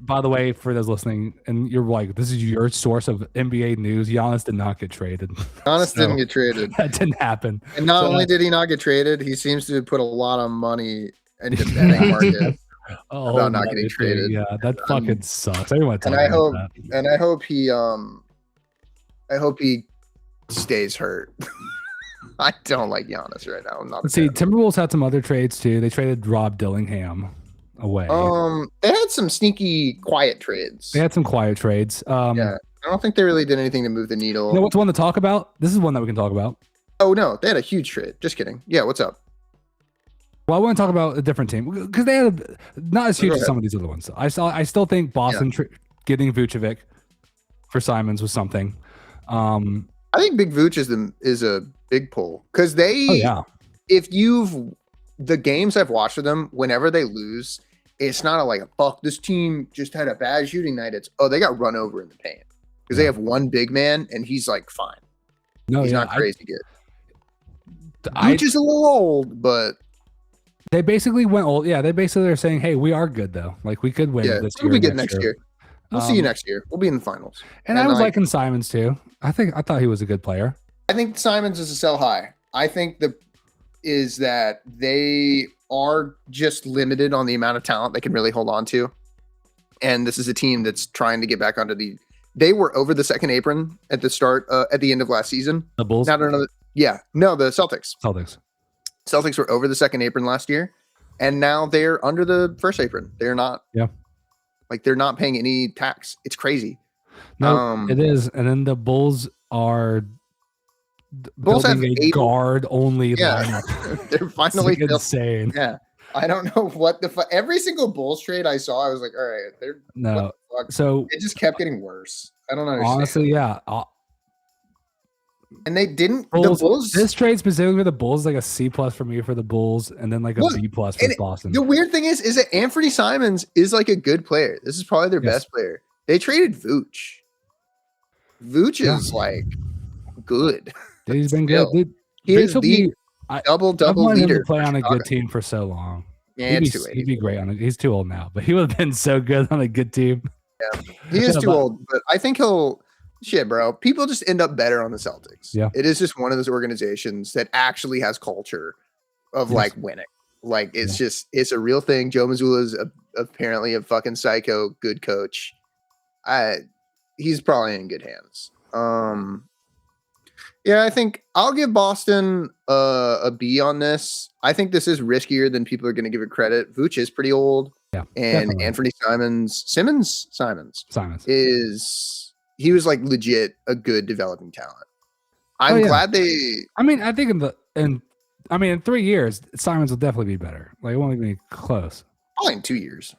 By the way, for those listening, and you're like, this is your source of NBA news. Giannis did not get traded. Giannis didn't get traded. That didn't happen. And not only did he not get traded, he seems to put a lot of money into the betting market about not getting traded. Yeah, that fucking sucks. I hope he stays hurt. I don't like Giannis right now. I'm not. Let's see, Timberwolves had some other trades too. They traded Rob Dillingham away. They had some sneaky quiet trades. Yeah, I don't think they really did anything to move the needle. You know what's one to talk about? This is one that we can talk about. Oh no, they had a huge trade. Just kidding. Yeah, what's up? Well, I want to talk about a different team because they had not as huge as some of these other ones. I still think Boston getting Vucevic for Simons was something. I think Big Vooch is a big pull because the games I've watched with them, whenever they lose, it's not like fuck, this team just had a bad shooting night. It's they got run over in the paint because they have one big man and he's like fine. No, he's not crazy good. Vooch is a little old, but they basically went old. Yeah, they basically are saying, hey, we are good though. Like we could win this year. We'll be good next year. We'll see you next year. We'll be in the finals. And I was liking Simons too. I thought he was a good player. I think Simons is a sell high. I think is that they are just limited on the amount of talent they can really hold on to. And this is a team that's trying to get back onto they were over the second apron at the start, at the end of last season. The Bulls? The Celtics. Celtics were over the second apron last year. And now they're under the first apron. They're not. Yeah. Like they're not paying any tax. It's crazy. No, it is. And then the Bulls are building a guard only lineup. They're finally insane. Yeah. I don't know what every single Bulls trade I saw, I was like, all right, so it just kept getting worse. I don't understand. Honestly, yeah. And they didn't. Bulls, the Bulls. This trade specifically for the Bulls is like a C+ for me for the Bulls, and then like a B+ for Boston. The weird thing is that Anthony Simons is like a good player. This is probably their best player. They traded Vooch. Vooch is like good. Dude, he's been good. Dude, he is the double leader. Him to play on a good team for so long. Yeah, he'd be great on it. He's too old now, but he would have been so good on a good team. Yeah, he is too old, but I think he'll. Shit, bro. People just end up better on the Celtics. Yeah. It is just one of those organizations that actually has culture of like winning. Like it's a real thing. Joe Mazzulla is apparently a fucking psycho good coach. He's probably in good hands. Yeah, I think I'll give Boston a B on this. I think this is riskier than people are going to give it credit. Vooch is pretty old. Yeah. And definitely. Anthony Simons he was like legit a good developing talent. I'm glad they. I mean, I think I mean, in 3 years, Simons will definitely be better. Like, it won't even be close. Probably in 2 years,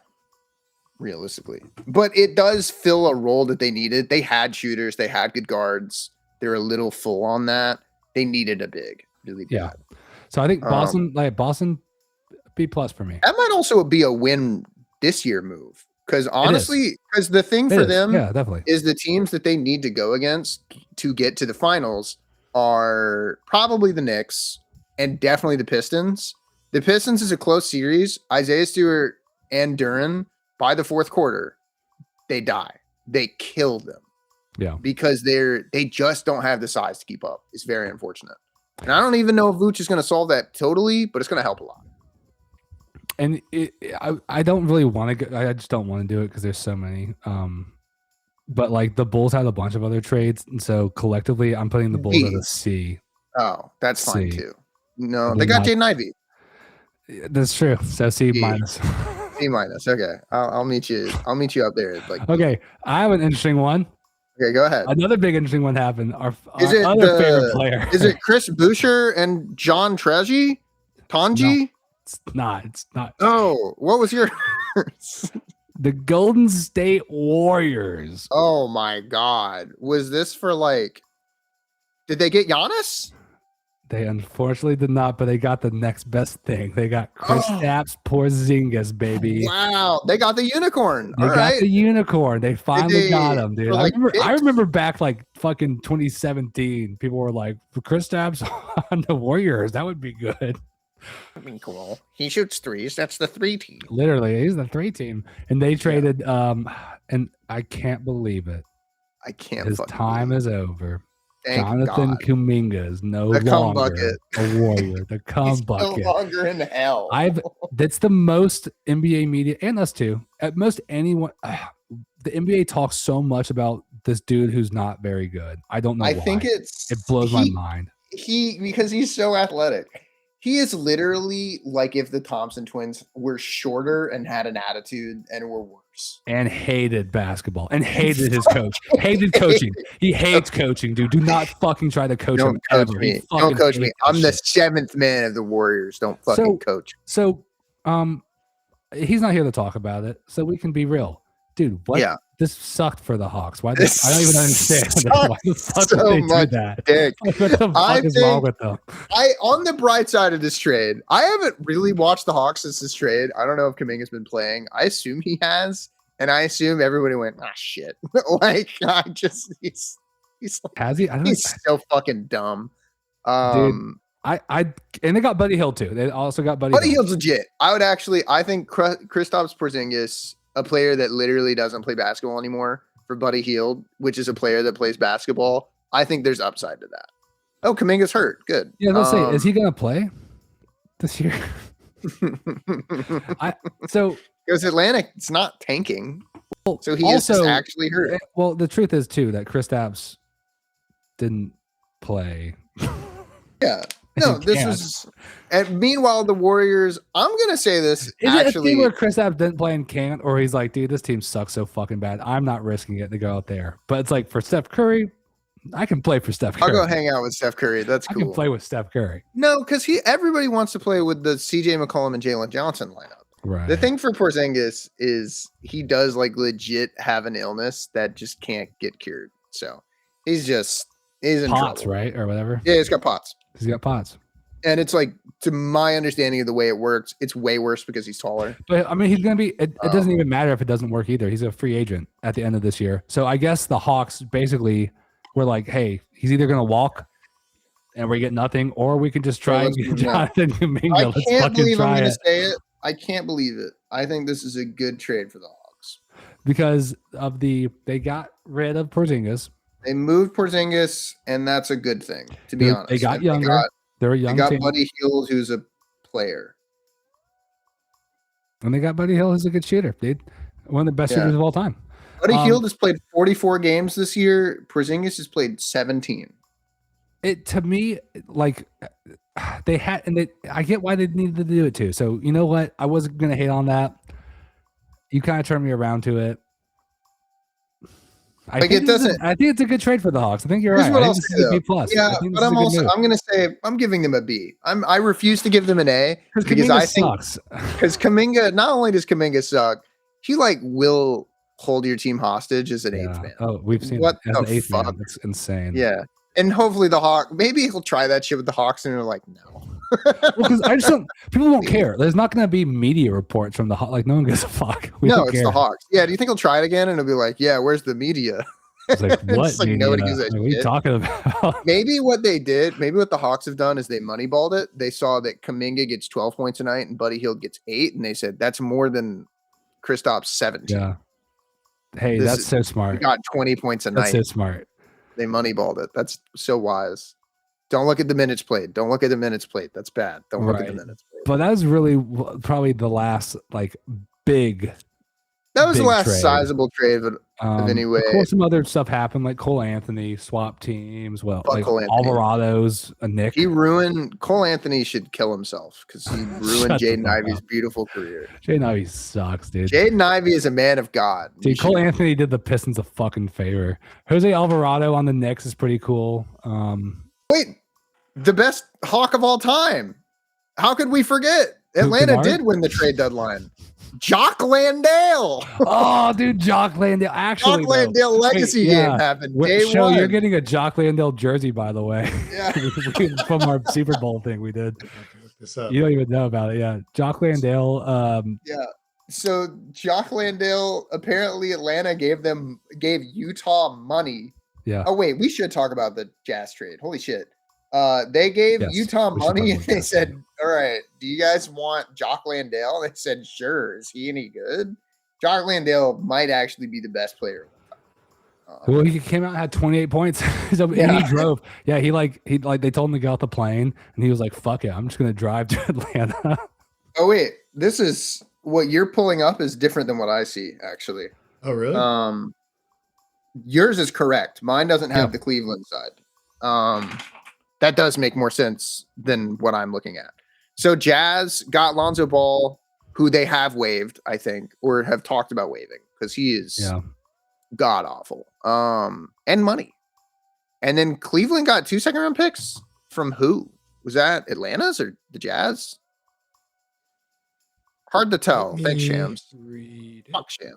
realistically. But it does fill a role that they needed. They had shooters. They had good guards. They're a little full on that. They needed a big, really bad. Yeah. So I think Boston, B+ for me. That might also be a win this year move. Because honestly, because the thing for them definitely is the teams that they need to go against to get to the finals are probably the Knicks and definitely the Pistons. The Pistons is a close series. Isaiah Stewart and Duren, by the fourth quarter, they die. They kill them. Yeah. Because they just don't have the size to keep up. It's very unfortunate. And I don't even know if Vooch is going to solve that totally, but it's going to help a lot. And I don't really want to go. I just don't want to do it because there's so many. But like the Bulls had a bunch of other trades, and so collectively, I'm putting the Bulls at a C. Oh, that's fine C. too. No, they got Jaden Ivey. That's true. So C minus. C minus. Okay, I'll meet you. I'll meet you up there. Like, okay, I have an interesting one. Okay, go ahead. Another big interesting one happened. Our other favorite player. Is it Chris Boucher and John Treji? Tanji? No, it's not. Oh, what was your The Golden State Warriors. Oh my God. Was this for like, did they get Giannis? They unfortunately did not, but they got the next best thing. They got Kristaps Porzingis, baby. Wow, they got the unicorn. They got the unicorn. They finally got him, dude. Like I remember back like fucking 2017. People were like, for Kristaps on the Warriors, that would be good. I mean, cool. He shoots threes. That's the 3 team. Literally, he's the 3 team, and they traded. And I can't believe it. I can't. His time is over. Thank Jonathan God. Kuminga is no The cum longer bucket. a Warrior. The cum He's bucket. no longer in hell. That's the most NBA media and us too. At most anyone, the NBA talks so much about this dude who's not very good. I don't know. I why. think it blows my mind. Because he's so athletic. He is literally like if the Thompson twins were shorter and had an attitude and were worse. And hated basketball and hated his coach. Hated coaching. He hates coaching, dude. Do not fucking try to coach him ever. Me. Don't coach me. I'm the 7th man of the Warriors. Don't fucking coach. So, he's not here to talk about it. So we can be real. Dude, what? Yeah. This sucked for the Hawks. Why? I don't even understand. Why the fuck did they do that? What the fuck is wrong with them? On the bright side of this trade, I haven't really watched the Hawks since this trade. I don't know if Kuminga's been playing. I assume he has, and I assume everybody went, shit. Like, he's has he? I don't he's so fucking dumb. Dude, and they got Buddy Hield too. They also got Buddy Hield's legit. I think Kristaps Porzingis, a player that literally doesn't play basketball anymore, for Buddy Hield, which is a player that plays basketball. I think there's upside to that. Oh, Kuminga's hurt. Good. Yeah, let's say, is he going to play this year? Because Atlantic's not tanking. Well, so he is actually hurt. Well, the truth is too that Kristaps didn't play. Yeah. No, this is. And meanwhile, the Warriors. I'm gonna say this. Is it a thing where Kristaps didn't play and can't, or he's like, dude, this team sucks so fucking bad. I'm not risking it to go out there. But it's like for Steph Curry, I can play for Steph Curry. I'll go hang out with Steph Curry. That's cool. I can play with Steph Curry. No, because everybody wants to play with the CJ McCollum and Jalen Johnson lineup. Right. The thing for Porzingis is he does like legit have an illness that just can't get cured. So he's in POTS, trouble. Right, or whatever. Yeah, he's got POTS. He's got POTS. And it's like, to my understanding of the way it works, it's way worse because he's taller. But I mean, he's going to be, it doesn't even matter if it doesn't work either. He's a free agent at the end of this year. So I guess the Hawks basically were like, hey, he's either going to walk and we get nothing, or we can just try and get Jonathan Kuminga. I can't believe I'm going to say it. I can't believe it. I think this is a good trade for the Hawks. Because of they got rid of Porzingis. They moved Porzingis, and that's a good thing, to be honest. They got younger. They're a young team. They got Buddy Hield, who's a player. And they got Buddy Hield, who's a good shooter, dude. One of the best shooters of all time. Buddy Hield has played 44 games this year. Porzingis has played 17. To me, like, they had, and I get why they needed to do it too. So, you know what? I wasn't going to hate on that. You kind of turned me around to it. I think it's a good trade for the Hawks. I think you're right. What I I'll think say, this is a B plus. Yeah, but I'm going to say I'm giving them a B. I refuse to give them an A because I think because Kuminga, not only does Kuminga suck, he will hold your team hostage as an eighth man. Oh, we've seen what as the an eighth fuck? man. That's insane. Yeah, and hopefully the Hawks, maybe he'll try that shit with the Hawks, and they're like, no. Because I just don't. People won't care. There's not going to be media reports from the Hawks. Like no one gives a fuck. It's the Hawks. Yeah. Do you think he'll try it again? And it'll be like, yeah, where's the media? It's like what? It's like nobody gives a shit. What are you talking about? Maybe what the Hawks have done is they moneyballed it. They saw that Kuminga gets 12 points a night and Buddy Hield gets 8, and they said that's more than Kristaps 17. Yeah. Hey, that's so smart. He got 20 points a night. That's so smart. They moneyballed it. That's so wise. Don't look at the minutes played. Don't look at the minutes played. That's bad. Don't look at the minutes played. But that was really probably the last big. That was the last trade. Sizable trade of any way. Of course, some other stuff happened, like Cole Anthony swap teams. Well, like Alvarado's a Nick. Cole Anthony should kill himself because he ruined Jaden Ivey's beautiful career. Jaden Ivey sucks, dude. Jaden Ivey is a man of God. Dude, Cole Anthony did the Pistons a fucking favor. Jose Alvarado on the Knicks is pretty cool. Wait, the best Hawk of all time. How could we forget? Atlanta did win the trade deadline. Jock Landale. Oh, dude, Jock Landale. Actually, Jock Landale legacy game happened. You're getting a Jock Landale jersey, by the way. Yeah. From our Super Bowl thing we did. You don't even know about it. Yeah. Jock Landale. Yeah. So Jock Landale, apparently Atlanta gave Utah money. Yeah. Oh, wait, we should talk about the Jazz trade. Holy shit. They gave Utah money and they said, all right, do you guys want Jock Landale? They said, sure. Is he any good? Jock Landale might actually be the best player. Well, he came out and had 28 points. And he drove. Yeah, he they told him to get off the plane and he was like, fuck it, I'm just gonna drive to Atlanta. Oh wait, this is what you're pulling up is different than what I see, actually. Oh really? Yours is correct. Mine doesn't have the Cleveland side. That does make more sense than what I'm looking at. So Jazz got Lonzo Ball, who they have waived, I think, or have talked about waiving because he is god awful. And money. And then Cleveland got 2 second-round picks from who? Was that Atlanta's or the Jazz? Hard to tell. Thanks, Shams. Fuck Shams.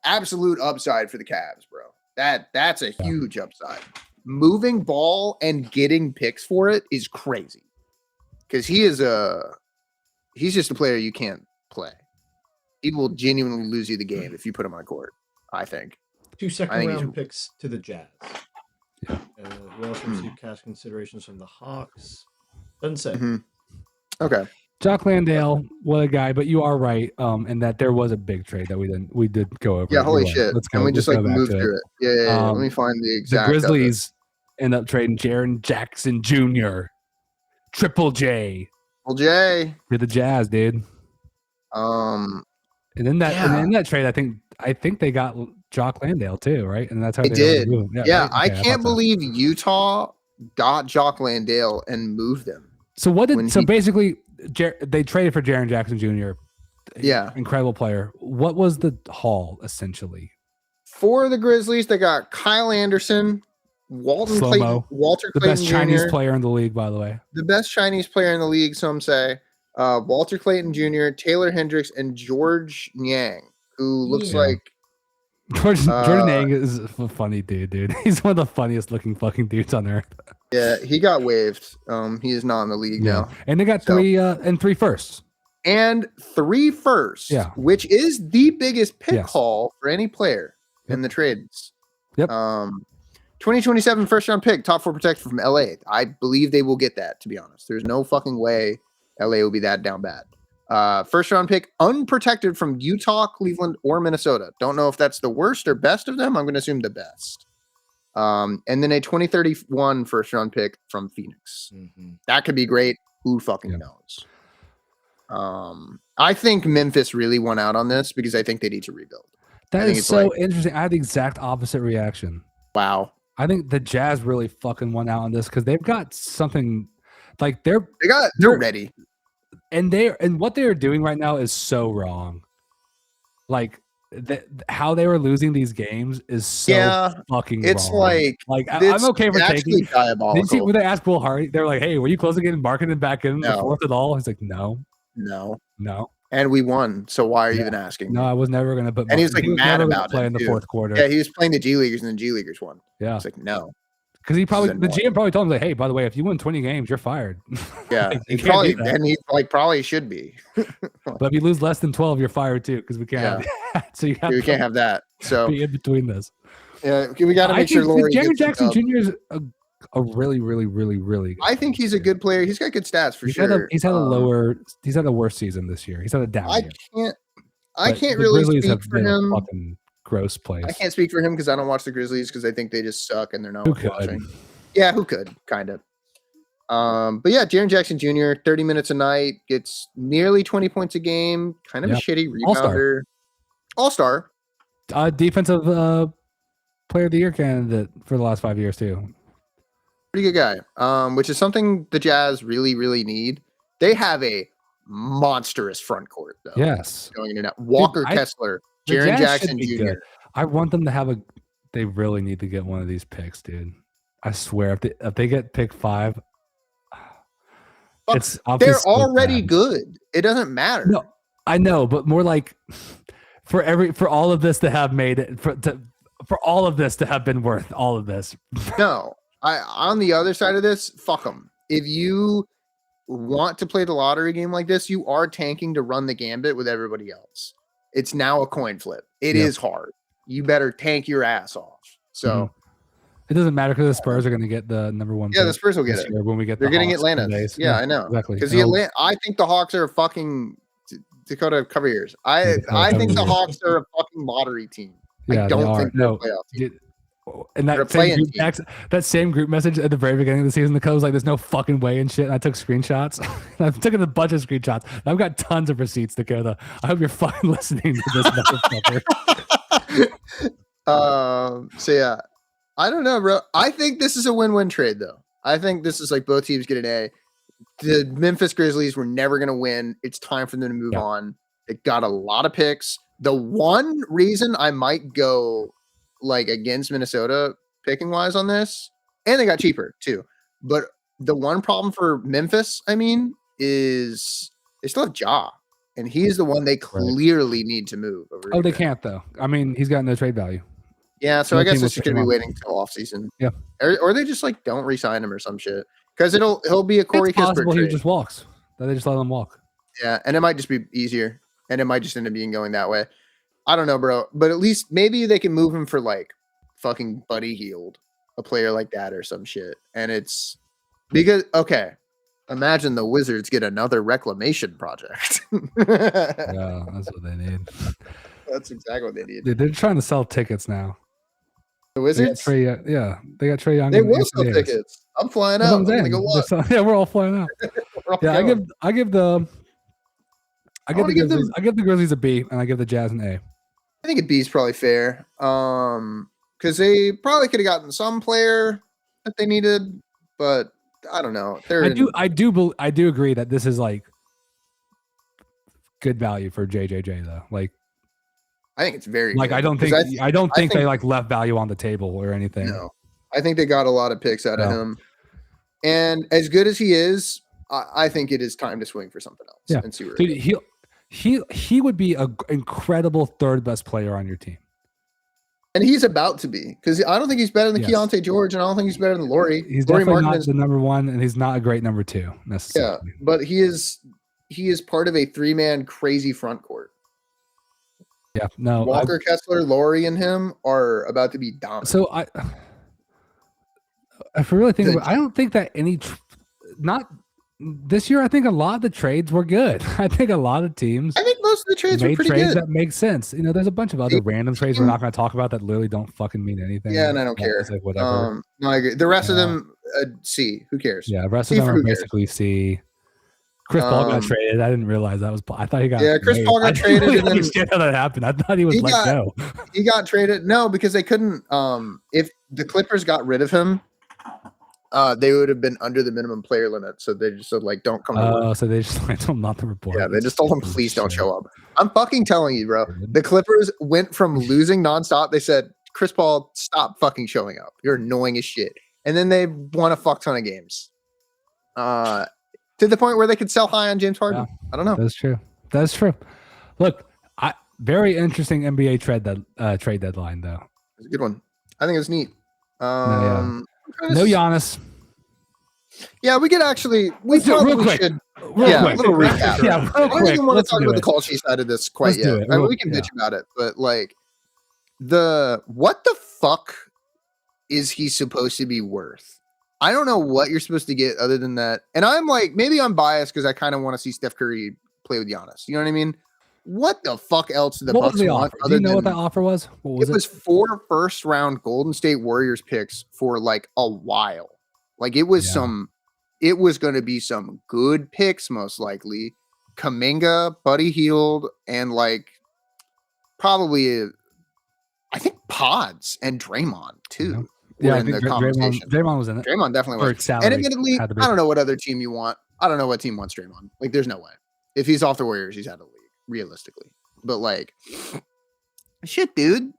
Absolute upside for the Cavs, bro. That's a huge upside. Moving ball and getting picks for it is crazy. Because he's just a player you can't play. He will genuinely lose you the game if you put him on court, I think. 2 second-round picks to the Jazz. Yeah. We also received cash considerations from the Hawks. Doesn't say. Mm-hmm. Okay. Jock Landale, what a guy! But you are right, in that there was a big trade that we did go over. Yeah, holy shit! Can we just move through it? Yeah. Let me find the exact. The Grizzlies end up trading Jaren Jackson Jr. Triple J. Triple J to the Jazz, dude. And then that trade, I think they got Jock Landale too, right? And that's how they did. Yeah, right? I can't believe Utah got Jock Landale and moved him. So basically, they traded for Jaren Jackson Jr. Yeah, incredible player. What was the haul essentially? For the Grizzlies, they got Kyle Anderson, Walter Clayton the best Jr., Chinese player in the league, by the way. The best Chinese player in the league, some say. Walter Clayton Jr., Taylor Hendricks, and George Niang, who looks like Jordan Niang is a funny dude. He's one of the funniest looking fucking dudes on earth. Yeah, he got waived. He is not in the league now. And they got 3 firsts. And 3 firsts, which is the biggest pick haul for any player in the trades. Yep. 2027 first round pick, top 4 protected from LA. I believe they will get that, to be honest. There's no fucking way LA will be that down bad. First round pick, unprotected from Utah, Cleveland, or Minnesota. Don't know if that's the worst or best of them. I'm going to assume the best. And then a 2031 first round pick from Phoenix. Mm-hmm. That could be great. Who fucking knows? I think Memphis really won out on this because I think they need to rebuild. That is so interesting. I had the exact opposite reaction. Wow. I think the Jazz really fucking won out on this because they've got something like they're ready. And what they're doing right now is so wrong. Like how they were losing these games is so fucking it's wrong. I'm okay for taking. Diabolical. Did you see when they asked Will Hart? They're like, "Hey, were you close to getting marketed back in the fourth at all?" He's like, "No." And we won. So why are you even asking? No, I was never going to put. And he was like mad about play it in the fourth quarter. Yeah, he was playing the G Leaguers, and the G Leaguers won. Yeah, it's like no. Because the GM probably told him like, "Hey, by the way, if you win 20 games, you're fired." Yeah, he probably should be. But if you lose less than 12, you're fired too. Because we can't. Have that. So we can't have that. So be in between this. Yeah, we got to make sure Laurie. Jerry Jackson Jr. is a really, really, really, really good I think he's a good player. He's got good stats for sure. He's had a worse season this year. He's had a down year. I can't really speak for him. Fucking gross place. I can't speak for him because I don't watch the Grizzlies because I think they just suck and they're not worth watching. Yeah, who could? Kind of. But yeah, Jaren Jackson Jr., 30 minutes a night, gets nearly 20 points a game, kind of a shitty rebounder. All-star. Defensive player of the year candidate for the last 5 years too. Pretty good guy. Which is something the Jazz really, really need. They have a monstrous front court though. Yes. Going into that. Walker Kessler, Jaren Jackson Jr. Good. I want them to have they really need to get one of these picks, dude. I swear, if they get pick 5, it's they're already good. It doesn't matter. No, I know, but more like for all of this to have made it for all of this to have been worth all of this. No, on the other side of this, fuck them. If you want to play the lottery game like this, you are tanking to run the gambit with everybody else. It's now a coin flip. It is hard. You better tank your ass off. So it doesn't matter because the Spurs are going to get the number 1. Yeah, the Spurs will get it when we get. They're getting Atlanta. Yeah, I know exactly. Because I think the Hawks are a fucking Dakota cover years. I think the Hawks are a fucking lottery team. Yeah, I don't think they're a playoff team. And that same group message at the very beginning of the season, the coach was like, "There's no fucking way and shit." And I took screenshots. I've taken a bunch of screenshots. I've got tons of receipts, Dakota. I hope you're fucking listening to this motherfucker. So yeah, I don't know, bro. I think this is a win-win trade, though. I think this is like both teams get an A. The Memphis Grizzlies were never going to win. It's time for them to move on. They got a lot of picks. The one reason I might go like against Minnesota picking wise on this, and they got cheaper too. But the one problem for Memphis, is they still have Ja, and he's the one they clearly need to move. They can't though. He's got no trade value. Yeah, so I guess it's just gonna be waiting until off season. Yeah, or they just like don't re-sign him or some shit because he'll be a Corey Kispert trade. He just walks. They just let him walk. Yeah, and it might just be easier, and it might just end up being going that way. I don't know, bro. But at least maybe they can move him for like fucking Buddy Hield, a player like that or some shit. And it's because imagine the Wizards get another reclamation project. Yeah, that's what they need. That's exactly what they need. Dude, they're trying to sell tickets now. The Wizards? They got Trae Young. They will sell tickets. I'm flying out. I'm gonna go watch. Yeah, we're all flying out. I give the Grizzlies a B, and I give the Jazz an A. I think a B is probably fair. Because they probably could have gotten some player that they needed, but I don't know. I do agree that this is like good value for JJJ though. Like, I think it's very like good. I don't think they like left value on the table or anything. No, I think they got a lot of picks out of him, and as good as he is, I think it is time to swing for something else and see where. Dude, he would be an incredible third best player on your team. And he's about to be, because I don't think he's better than Keontae George, and I don't think he's better than Laurie. He's definitely not the number 1, and he's not a great number 2 necessarily. Yeah, but he is part of a 3-man crazy front court. Yeah, no. Walker Kessler, Laurie, and him are about to be dominant. So if we really think about it, I don't think that not this year. I think a lot of the trades were good. I think a lot of teams. I think most of the trades were pretty good. That make sense. There's a bunch of other random trades we're not going to talk about that literally don't fucking mean anything. Yeah, and I don't care. Like whatever. No, I agree. The rest of them, C. Who cares? Yeah, the rest of them are basically C. Chris Paul got traded. I didn't realize that was. I thought he got. Yeah, Chris Paul got traded. I didn't understand how that happened. I thought he was let go. He got traded. No, because they couldn't. If the Clippers got rid of him, they would have been under the minimum player limit. So they just said, like, don't come. So they just told him not to report. Yeah, they just told him, please don't show up. I'm fucking telling you, bro. The Clippers went from losing nonstop. They said, Chris Paul, stop fucking showing up. You're annoying as shit. And then they won a fuck ton of games. To the point where they could sell high on James Harden. Yeah, I don't know. That's true. That's true. Look, very interesting NBA trade deadline, though. It's a good one. I think it's neat. No Giannis. Yeah, we could actually. We probably should. Real yeah, quick. a little recap. Yeah, real I don't quick. even want to talk about the Kalshi side of this quite yet. I mean, we can bitch about it, but like, what the fuck is he supposed to be worth? I don't know what you're supposed to get other than that. And I'm like, maybe I'm biased because I kind of want to see Steph Curry play with Giannis. You know what I mean? What the fuck else did the Bucks want? Do you know what that offer was? What was it? It was 4 first-round Golden State Warriors picks for like a while. Like it was it was going to be some good picks, most likely. Kuminga, Buddy Hield, and like probably, I think Pods and Draymond too. Yeah, I think Draymond was in it. Draymond definitely was. And admittedly, I don't know what other team you want. I don't know what team wants Draymond. Like, there's no way. If he's off the Warriors, he's out of the league, realistically. But like, shit, dude.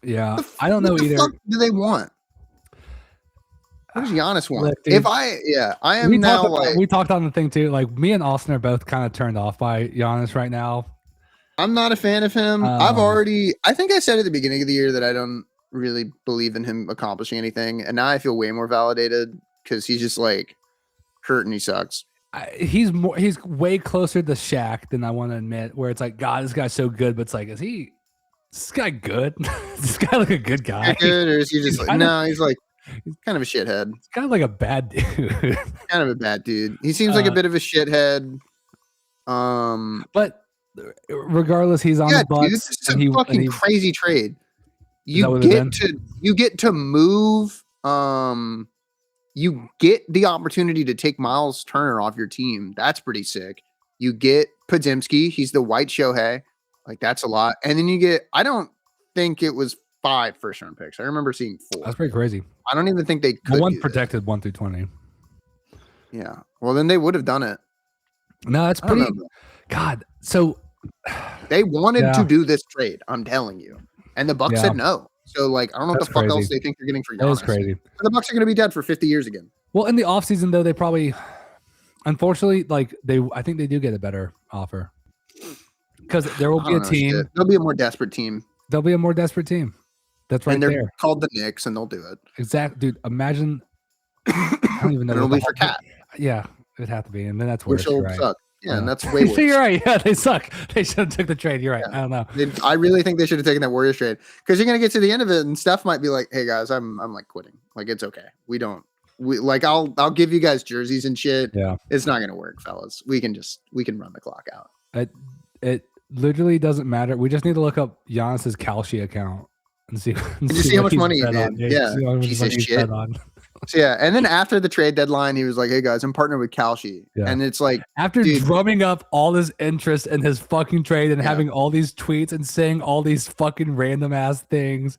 Yeah, I don't know either. What the fuck do they want? What does Giannis want? Look, dude, I am now like. We talked on the thing too. Like, me and Austin are both kind of turned off by Giannis right now. I'm not a fan of him. I think I said at the beginning of the year that I don't really believe in him accomplishing anything. And now I feel way more validated because he's just like hurt and he sucks. He's way closer to Shaq than I want to admit, where it's like, God, this guy's so good, but it's like, is this guy good? Does this guy look a good guy? Good, or is he just like, no, he's kind of a shithead. He's kind of like a bad dude. Kind of a bad dude. He seems like a bit of a shithead. But regardless, he's on the Bucks. Dude, this is a fucking crazy trade. You get to move. You get the opportunity to take Miles Turner off your team. That's pretty sick. You get Podziemski. He's the white Shohei. Like, that's a lot. And then you get, I don't think it was 5 first-round picks. I remember seeing 4. That's pretty crazy. I don't even think they could. One protected 1 through 20. Yeah. Well, then they would have done it. No, that's pretty. God. So they wanted to do this trade. I'm telling you. And the Bucks said no. So, like, I don't know what the fuck else they think they're getting for Giannis. That was crazy. But the Bucks are going to be dead for 50 years again. Well, in the offseason, though, they probably, unfortunately, like, I think they do get a better offer. Because there will be a team. Shit. There'll be a more desperate team. There'll be a more desperate team. That's right. And they're called the Knicks, and they'll do it. Exactly. Dude, imagine. I don't even know. It'll be for Cat. Yeah, it'd have to be. And then that's worse. Which will suck. Yeah, and that's way worse. You're right. Yeah, they suck. They should have took the trade. You're right. Yeah. I don't know. I really think they should have taken that Warriors trade because you're gonna get to the end of it, and Steph might be like, "Hey guys, I'm like quitting. Like, it's okay. We like I'll give you guys jerseys and shit. Yeah, it's not gonna work, fellas. We can run the clock out. It literally doesn't matter. We just need to look up Giannis's Kalshi account and see how much money he did. Yeah, piece of shit. So yeah, and then after the trade deadline, he was like, "Hey guys, I'm partnered with Kalshi," and it's like after drumming up all this interest in his fucking trade and having all these tweets and saying all these fucking random ass things,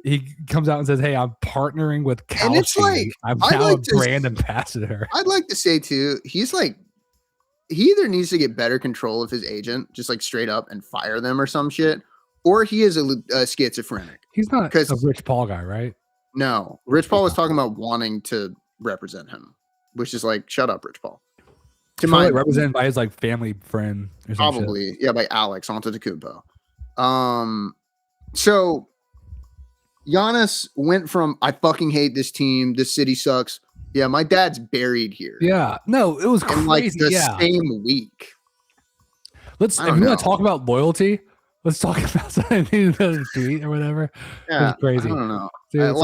he comes out and says, "Hey, I'm partnering with Kalshi. And it's like, I'm now a brand ambassador." I'd like to say too, he's like, he either needs to get better control of his agent, just like straight up and fire them or some shit, or he is a schizophrenic. He's not a Rich Paul guy, right? No, Rich Paul was talking about wanting to represent him, which is like, shut up, Rich Paul. Represented by his like family friend, or probably, by Alex Antetokounmpo. So Giannis went from I fucking hate this team, this city sucks. Yeah, my dad's buried here. Yeah, no, it was crazy. In like the same week. If you want to talk about loyalty, let's talk about something in the tweet or whatever. Yeah, it's crazy. I don't know. Dude, and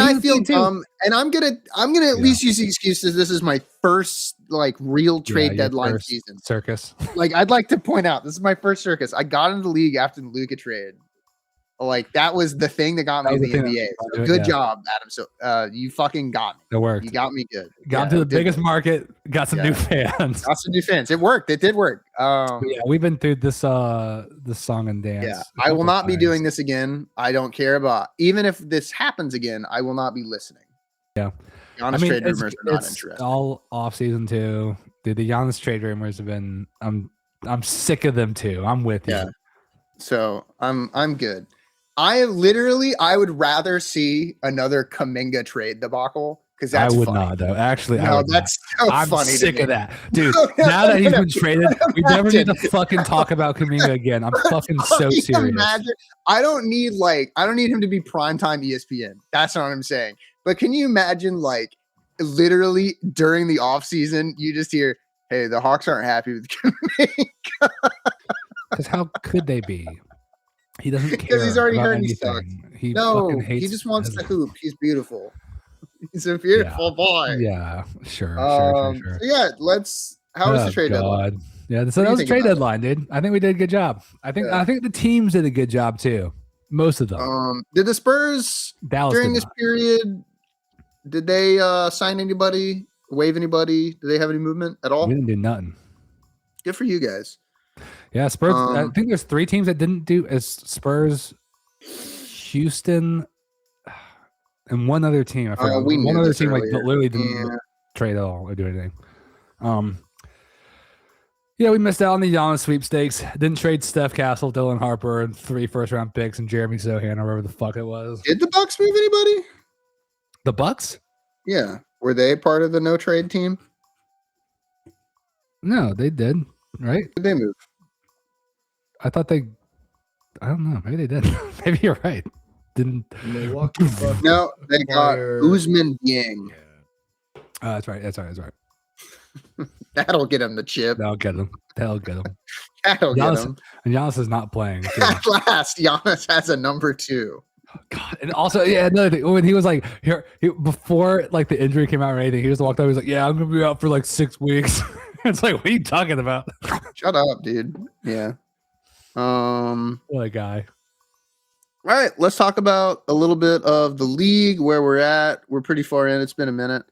I feel dumb. And I'm gonna at least use the excuse that this is my first like real trade deadline season circus. Like, I'd like to point out this is my first circus. I got into the league after the Luka trade. Like, that was the thing that got me in the NBA. So good job, Adam. So you fucking got me. It worked. You got me good. Got to the biggest market. Got some new fans. Got some new fans. It worked. It did work. We've been through this song and dance. Yeah, I will not be doing this again. I don't care about. Even if this happens again, I will not be listening. Yeah. Giannis trade rumors are not interesting. All off season too. Dude, the Giannis trade rumors have been. I'm sick of them too. I'm with you. Yeah. So I'm good. I would rather see another Kaminga trade debacle because that's I would funny. not though. Actually, I No, would that's not. so I'm funny. sick to of me. that, dude. No, Now that he's been traded, we never need to imagine. fucking talk about Kaminga again. I'm fucking so serious. Imagine. I don't need him to be primetime ESPN. That's not what I'm saying. But can you imagine, like, literally during the offseason, you just hear, hey, the Hawks aren't happy with Kaminga. Because how could they be? He doesn't care. Because he's already about heard he anything. sucks. He No, fucking hates he just wants to hoop. He's beautiful. He's a beautiful boy. Yeah, sure. So yeah, how was the trade deadline? Yeah, so that was the trade deadline, dude. I think we did a good job. I think the teams did a good job too. Most of them. Did the Spurs Dallas during this period? Did they sign anybody? Waive anybody? Do they have any movement at all? We didn't do nothing. Good for you guys. Yeah, Spurs. I think there's 3 teams that didn't do as Spurs, Houston, and one other team. I forgot. One other team literally didn't trade at all or do anything. Yeah, we missed out on the Giannis sweepstakes. Didn't trade Steph Castle, Dylan Harper, and 3 first-round picks, and Jeremy Sohan, or whatever the fuck it was. Did the Bucks move anybody? The Bucks? Yeah. Were they part of the no trade team? No, they did. Right? Did they move? I don't know. Maybe they did. Maybe you're right. Didn't. Milwaukee Bucks. No, they got Usman Yang. Yeah. That's right. That'll get him the chip. That'll get him. That'll get him. And Giannis is not playing. At last, Giannis has a number 2. God, and also, yeah, another thing. When he was like, before like the injury came out or anything, he just walked up. He was like, "Yeah, I'm gonna be out for like 6 weeks." It's like, what are you talking about? Shut up, dude. Yeah. What a guy. All right, let's talk about a little bit of the league, where we're at. We're pretty far in. It's been a minute.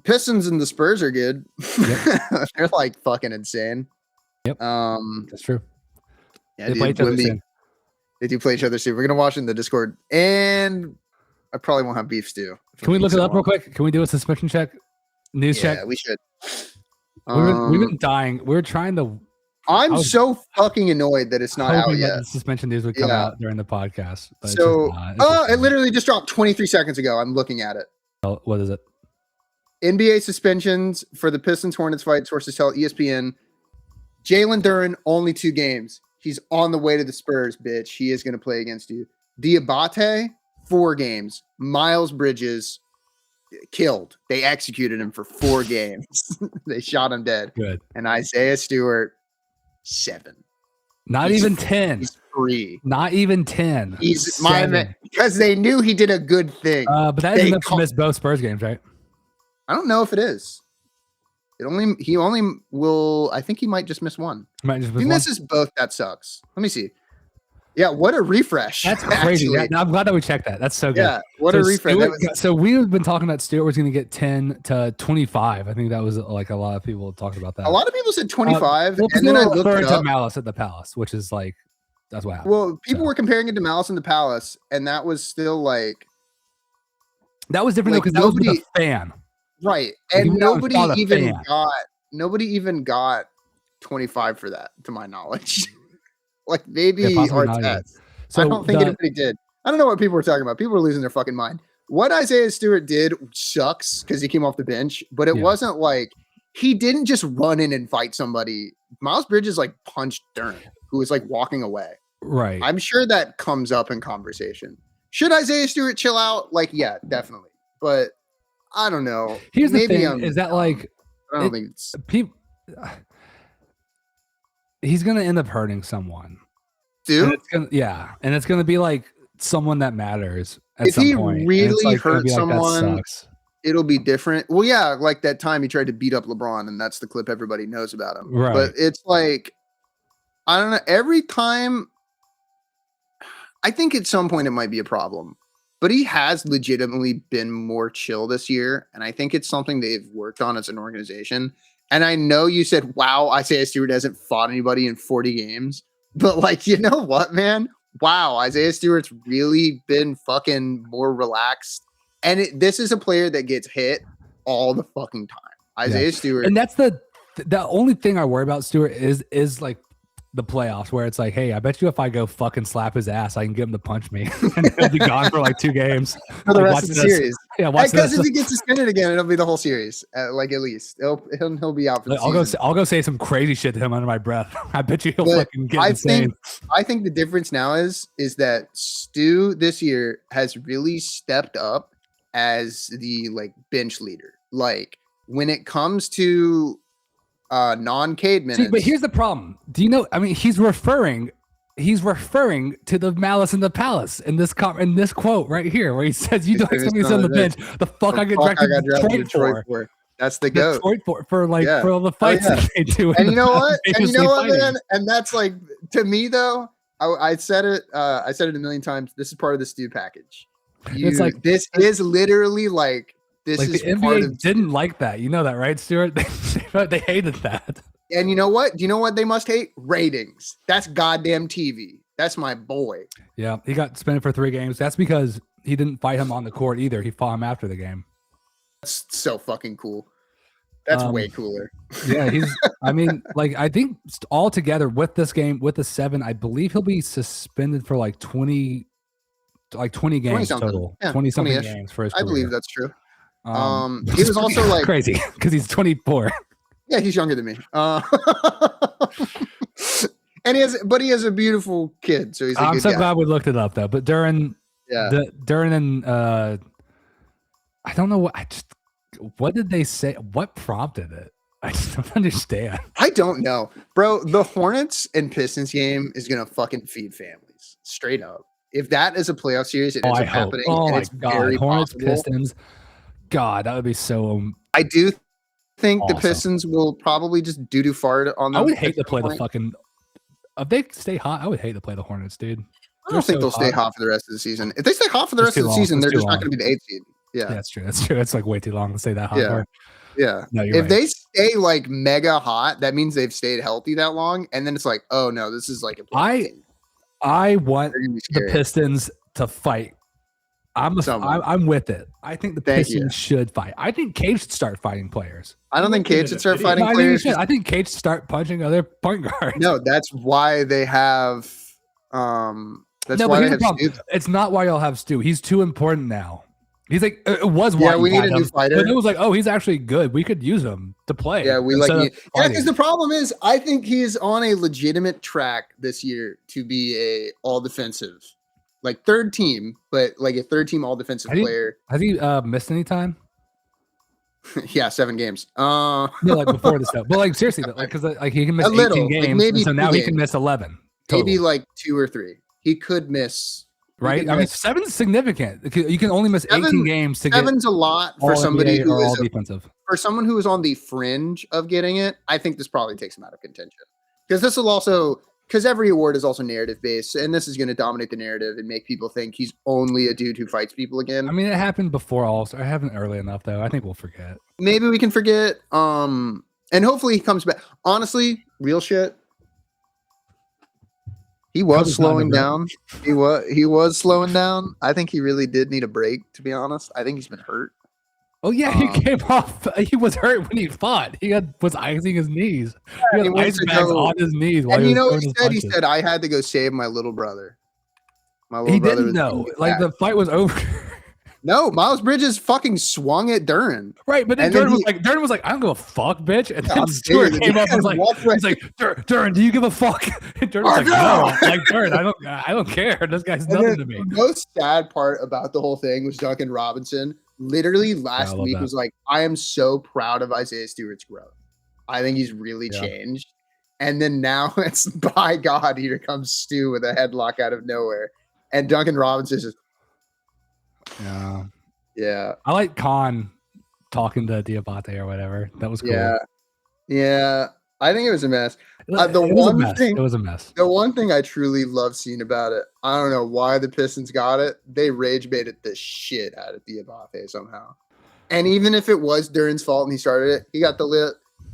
Pistons and the Spurs are good. Yep. They're like fucking insane. Yep. That's true. Yeah, they do play each other soon. We're gonna watch in the Discord, and I probably won't have beef stew. Can we look it up real quick? Can we do a suspicion check? News check? Yeah, we should. We've been dying. We're trying to. I'm so fucking annoyed that it's not out yet. The suspension news would come out during the podcast. So, it literally just dropped 23 seconds ago. I'm looking at it. What is it? NBA suspensions for the Pistons Hornets fight. Sources tell ESPN. Jalen Duren, only 2 games. He's on the way to the Spurs, bitch. He is going to play against you. Diabate, 4 games. Miles Bridges, killed. They executed him for 4 games. They shot him dead. Good. And Isaiah Stewart, 7. Not even 10. He's 3. Not even 10. He's my man because they knew he did a good thing. But that is enough to miss both Spurs games, right? I don't know if it is. He only will. I think he might just miss one. If he misses both, that sucks. Let me see. Yeah, what a refresh. That's crazy. I'm glad that we checked that. That's so good. Yeah, what a refresh. So we've been talking about Stewart was going to get 10 to 25. I think that was like a lot of people talked about that. A lot of people said 25. And then I looked to Malice at the Palace, which is like, that's what happened. Well, people were comparing it to Malice in the Palace, and that was still like. That was different because that was with a fan. Right. And nobody even got 25 for that, to my knowledge. Like maybe Artest. So I don't think anybody did. I don't know what people were talking about. People were losing their fucking mind. What Isaiah Stewart did sucks because he came off the bench, but it wasn't like he didn't just run in and fight somebody. Miles Bridges like punched Duren, who was like walking away. Right. I'm sure that comes up in conversation. Should Isaiah Stewart chill out? Like, yeah, definitely. But I don't know. Here's the thing: is that like I don't think it's people. He's gonna end up hurting someone. Dude, and it's gonna be like someone that matters. If he really hurt someone, it'll be different. Well, yeah, like that time he tried to beat up LeBron, and that's the clip everybody knows about him. Right. But it's like, I don't know. Every time, I think at some point it might be a problem. But he has legitimately been more chill this year, and I think it's something they've worked on as an organization. And I know you said, wow, Isaiah Stewart hasn't fought anybody in 40 games. But, like, you know what, man? Wow, Isaiah Stewart's really been fucking more relaxed. And this is a player that gets hit all the fucking time. Isaiah Stewart. And that's the the only thing I worry about, Stuart, is like the playoffs where it's like, hey, I bet you if I go fucking slap his ass, I can get him to punch me, and he'll be gone for like 2 games for the like, rest of the series. Yeah, watch because this. if he gets suspended again, it'll be the whole series. Like at least he'll be out for the season. I'll go say some crazy shit to him under my breath. I bet you he'll fucking get insane. I think the difference now is that Stu this year has really stepped up as the like bench leader. Like when it comes to non-Cade minutes. See, but here's the problem. Do you know? I mean, he's referring to the Malice in the Palace in this quote right here, where he says, "You don't expect me to sit on the bench. The fuck I get drafted to Detroit for." That's the goat. Detroit for all the fights that they do. And you know what? Man? And that's like, to me though, I said it a million times. This is part of the Stu package. It's like this is literally like. This is the NBA didn't like that. You know that, right, Stuart? They hated that. And you know what? Do you know what they must hate? Ratings. That's goddamn TV. That's my boy. Yeah, he got suspended for 3 games. That's because he didn't fight him on the court either. He fought him after the game. That's so fucking cool. That's way cooler. Yeah, I mean, like, I think all together with this game, with the 7, I believe he'll be suspended for like 20 games total. Yeah, 20-something games for his career. I believe that's true. He was also like crazy because he's 24. Yeah, he's younger than me. And he has a beautiful kid, so he's a I'm good guy. glad we looked it up though. But during I don't know what did they say? What prompted it? I just don't understand. I don't know, bro. The Hornets and Pistons game is gonna fucking feed families straight up. If that is a playoff series, it ends up happening. Oh my it's god, very Hornets possible. Pistons. God, that would be so. I do think awesome. The Pistons will probably just doo fart on them. I would hate to play the fucking. If they stay hot, I would hate to play the Hornets, dude. I don't think they'll stay hot for the rest of the season. If they stay hot for the rest of the season, they're just not going to be the 8th seed. Yeah, that's true. That's true. That's like way too long to stay that hot. Yeah. Yeah. No, if they stay like mega hot, that means they've stayed healthy that long, and then it's like, oh no, this is like a. I want the Pistons to fight. I'm with it. I think the Pistons should fight. I think Cade should start fighting players. I don't think Cade should start fighting players. I think Cade should start punching other point guards. No, that's why they have. That's why they have Stu. It's not why y'all have Stu. He's too important now. He's like it was. Yeah, we need a new fighter. But it was like, oh, he's actually good. We could use him to play. Yeah, because the problem is, I think he's on a legitimate track this year to be a all defensive. Like 3rd team, but like a 3rd team all defensive player. Has he missed any time? Yeah, 7 games. No, like before this stuff. But like seriously, because like he can miss 18 games, maybe so now he can miss 11. Total. Maybe like 2 or 3. He could miss. Right? I mean, 7 is significant. You can only miss 18 games to get 7's a lot for somebody who is defensive. For someone who is on the fringe of getting it, I think this probably takes him out of contention. Because this will also. Because every award is also narrative based, and this is going to dominate the narrative and make people think he's only a dude who fights people again. I mean, it happened before All-Star. It happened early enough, though. I think we'll forget. Maybe we can forget. And hopefully he comes back. Honestly, real shit. He was slowing down. He was slowing down. I think he really did need a break, to be honest. I think he's been hurt. Oh yeah, he came off. He was hurt when he fought. He was icing his knees. He had ice bags on his knees. And you know what he said? He said, "I had to go save my little brother." My little brother didn't know. Like the fight was over. No, Miles Bridges fucking swung at Duran. Right, but then Duran was like, "I don't give a fuck, bitch." And then Stewart came up and was like, "Duran, do you give a fuck?" And Duran was like, "No, like Duran, I don't care. This guy's nothing to me." The most sad part about the whole thing was Duncan Robinson. Literally last week was like, I am so proud of Isaiah Stewart's growth. I think he's really changed. And then now it's, by God, here comes Stu with a headlock out of nowhere. And Duncan Robinson just. Yeah. I like Khan talking to Diabate or whatever. That was cool. Yeah. I think it was a mess. It was a mess. The one thing I truly love seeing about it, I don't know why the Pistons got it. They rage baited the shit out of Diabate somehow. And even if it was Duran's fault and he started it, he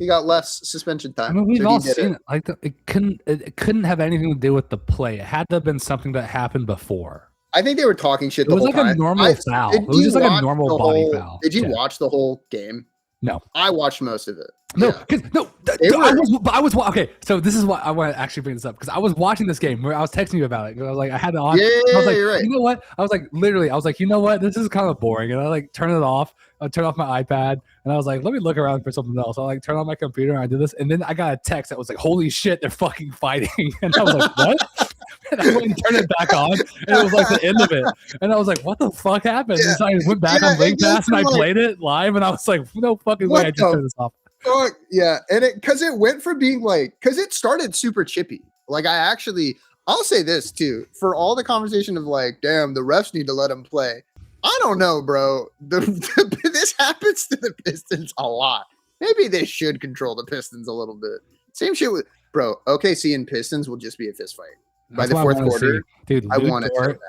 got less suspension time. I mean, we've all seen it. Like it couldn't have anything to do with the play. It had to have been something that happened before. I think they were talking shit the whole time. It was like a normal foul. It was just like a normal body foul. Did you watch the whole game? No. I watched most of it. No, Yeah. because I was okay. So this is what I want to actually bring this up because I was watching this game where I was texting you about it. I was like, I had it on. Yeah, I was like, you're right. you know what? I was like, literally, I was like, you know what? This is kind of boring, and I like turn it off. I turn off my iPad, and I was like, let me look around for something else. I like turn on my computer, and I did this, and then I got a text that was like, holy shit, they're fucking fighting, and I was like, what? And I went and turned it back on, and it was like the end of it. And I was like, what the fuck happened? Yeah. And so I went back on Link Pass and I played it live, and I was like, no fucking way, I just turned this off. Yeah, and because it went from being like, because it started super chippy. Like I'll say this too, for all the conversation of like, damn, the refs need to let them play. I don't know, bro. This happens to the Pistons a lot. Maybe they should control the Pistons a little bit. Same shit with, bro, OKC and Pistons will just be a fist fight. By the fourth quarter, dude, I want it so bad.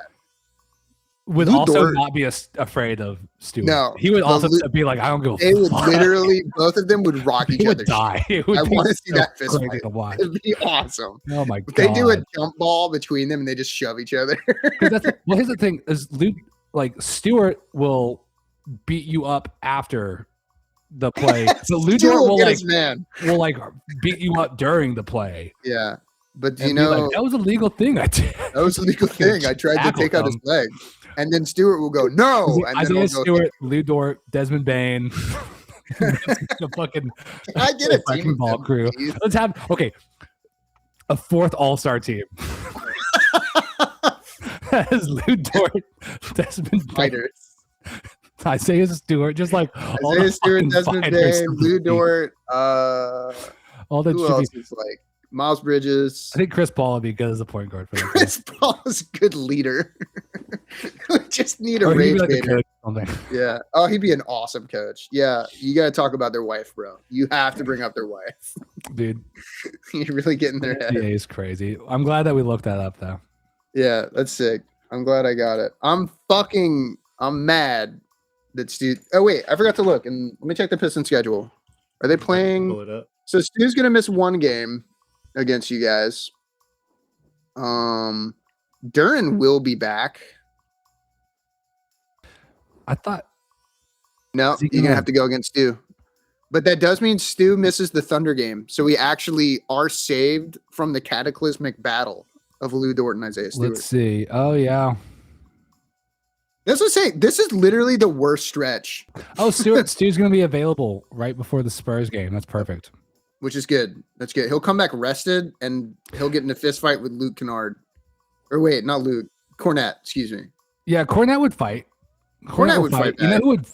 Would also not be afraid of Stewart. No, he would also be like, I don't go. They would literally, both of them would rock each other. Die. I want to see that fist fight. It'd be awesome. Oh my god! They do a jump ball between them and they just shove each other. Well, here's the thing: is Luke Stewart will beat you up after the play. So Luke will like beat you up during the play. Yeah. But you know, like, that was a legal thing I did. That was a legal thing. I tried to take out his leg. And then Stewart will go, no. And Isaiah Stewart, Lou Dort, Desmond Bain. The fucking I get a team ball crew. Let's have a fourth all-star team. That is Lou Dort, Desmond Bain, Isaiah Stewart, just like Isaiah Stewart, Desmond Bain, Lou Dort, all the who else is like Miles Bridges. I think Chris Paul would be good as a point guard for them. Chris Paul is a good leader. We just need a rage baiter. Yeah. Oh, he'd be an awesome coach. Yeah. You got to talk about their wife, bro. You have to bring up their wife. Dude. You're really getting their head. Yeah, he's crazy. I'm glad that we looked that up, though. Yeah, that's sick. I'm glad I got it. I'm mad that Stu. Oh, wait. I forgot to look. And let me check the Pistons schedule. Are they playing? Pull it up. So Stu's going to miss one game against you guys. Duran will be back. I thought. No, you're gonna have to go against Stu. But that does mean Stu misses the Thunder game, so we actually are saved from the cataclysmic battle of Lou Dort and Isaiah Stewart. Let's see. Oh yeah. That's what I'm saying. This is literally the worst stretch. Oh, Stu's gonna be available right before the Spurs game. That's perfect. Which is good. That's good. He'll come back rested and he'll get in a fist fight with Luke Kennard. Or wait, not Luke. Cornette, excuse me. Yeah, Cornette would fight. Cornette would fight. You know who would?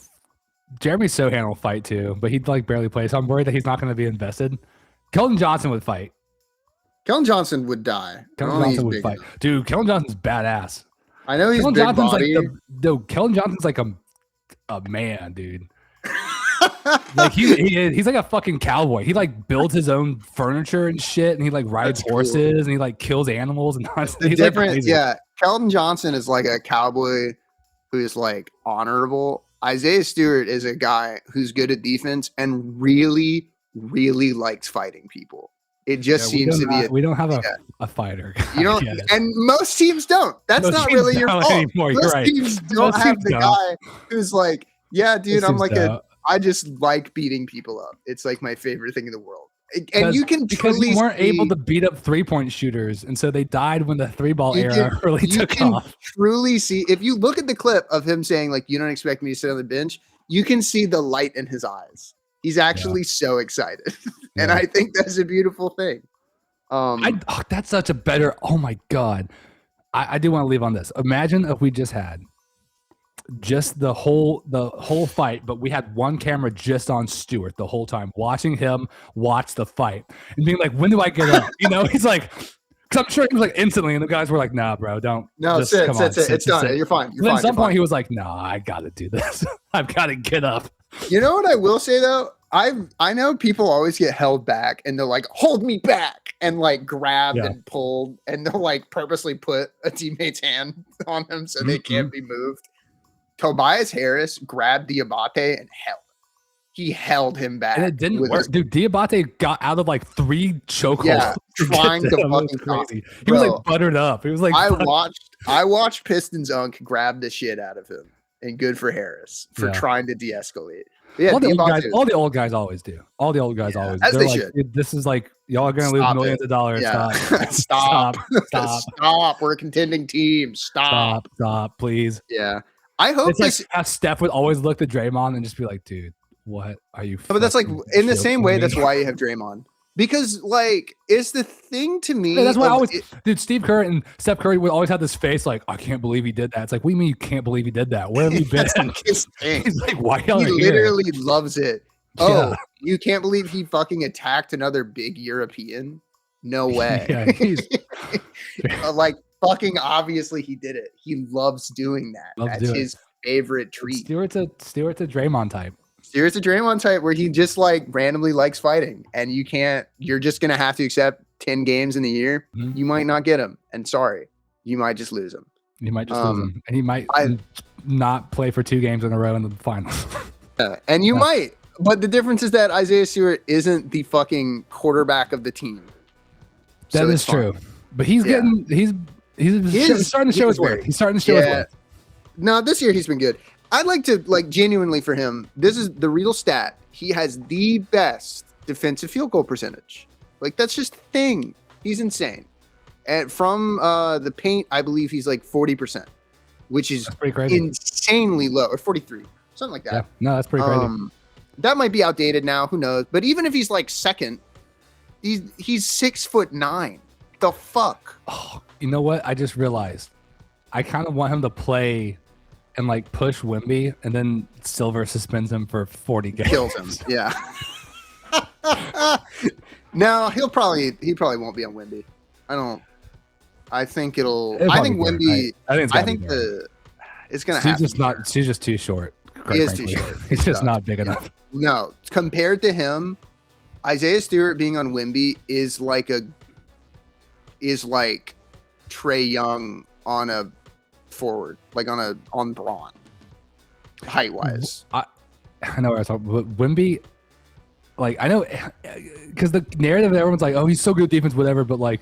Jeremy Sohan will fight too, but he'd like barely play. So I'm worried that he's not going to be invested. Keldon Johnson would fight. Keldon Johnson would die. Keldon Johnson would fight. Dude, Keldon Johnson's badass. I know he's big body. Keldon Johnson's like a man, dude. Like he's like a fucking cowboy. He like builds his own furniture and shit, and he like rides horses and he like kills animals and he's different. Like yeah, Keldon Johnson is like a cowboy who's like honorable. Isaiah Stewart is a guy who's good at defense and really, really likes fighting people. It just seems to be. We don't have a fighter. You don't, and most teams don't. That's not really your fault. Anymore. Most right. teams don't have the guy who's like, yeah, dude, I'm like I just like beating people up. It's like my favorite thing in the world. And you can because you weren't able to beat up 3-point shooters, and so they died when the 3-ball era really took off. Truly see if you look at the clip of him saying like, "You don't expect me to sit on the bench," you can see the light in his eyes. He's actually so excited, and I think that's a beautiful thing. That's such a better. Oh my god, I do want to leave on this. Imagine if we just had the whole fight, but we had one camera just on Stewart the whole time, watching him watch the fight and being like, when do I get up? You know, he's like, because I'm sure he was like instantly, and the guys were like, nah, bro, don't. No, sit. It's done. You're fine. At some point, he was like, nah, I got to do this. I've got to get up. You know what I will say though? I know people always get held back and they're like, hold me back, and like grabbed and pulled, and they'll like purposely put a teammate's hand on them so they can't be moved. Tobias Harris grabbed Diabate and he held him back. And it didn't work. Dude, Diabate got out of like 3 chokeholds. Yeah, trying to fucking crazy. He was like buttered up. He was like, I watched Pistons Unk grab the shit out of him, and good for Harris for trying to de-escalate. Yeah, Dean bought too. all the old guys always do. All the old guys always. As They're they like, should. This is like y'all are gonna lose millions of dollars. Yeah. Stop. Stop. We're a contending team. Stop, please. Yeah. I hope it's like how Steph would always look at Draymond and just be like, dude, what are you? But that's like in the same way. That's why you have Draymond. Because like it's the thing to me. Yeah, that's why I always, dude. Steve Kerr and Steph Curry would always have this face like, I can't believe he did that. It's like, what do you mean you can't believe he did that? Where have you been? He's like, why y'all he are literally here? Loves it. Oh, you can't believe he fucking attacked another big European? No way. Like fucking obviously he did it. He loves doing that. That's his favorite treat. Stewart's a Draymond type. Stewart's a Draymond type where he just like randomly likes fighting, and you're just gonna have to accept 10 games in the year. Mm-hmm. You might not get him, and sorry, you might just lose him. You might just lose him, and he might not play for 2 games in a row in the finals. And you might, but the difference is that Isaiah Stewart isn't the fucking quarterback of the team. That is true, but he's starting to show his worth. He's starting to show his worth. No, this year he's been good. I'd like to, like, genuinely for him, this is the real stat. He has the best defensive field goal percentage. Like, that's just a thing. He's insane. And from the paint, I believe he's like 40%, which is insanely low, or 43, something like that. Yeah. No, that's pretty crazy. That might be outdated now. Who knows? But even if he's like second, he's 6'9". The fuck? Oh, you know what? I just realized. I kind of want him to play and like push Wemby, and then Silver suspends him for 40 games. Kills him. Yeah. No, he probably won't be on Wemby. I think Wemby. I think it's gonna happen. She's just too short. He is too short. He's just not big enough. No, compared to him, Isaiah Stewart being on Wemby is like Trae Young on a forward, like on Braun, height wise. I know what I was talking about, but Wemby, like, I know because the narrative, everyone's like, oh, he's so good at defense, whatever, but like,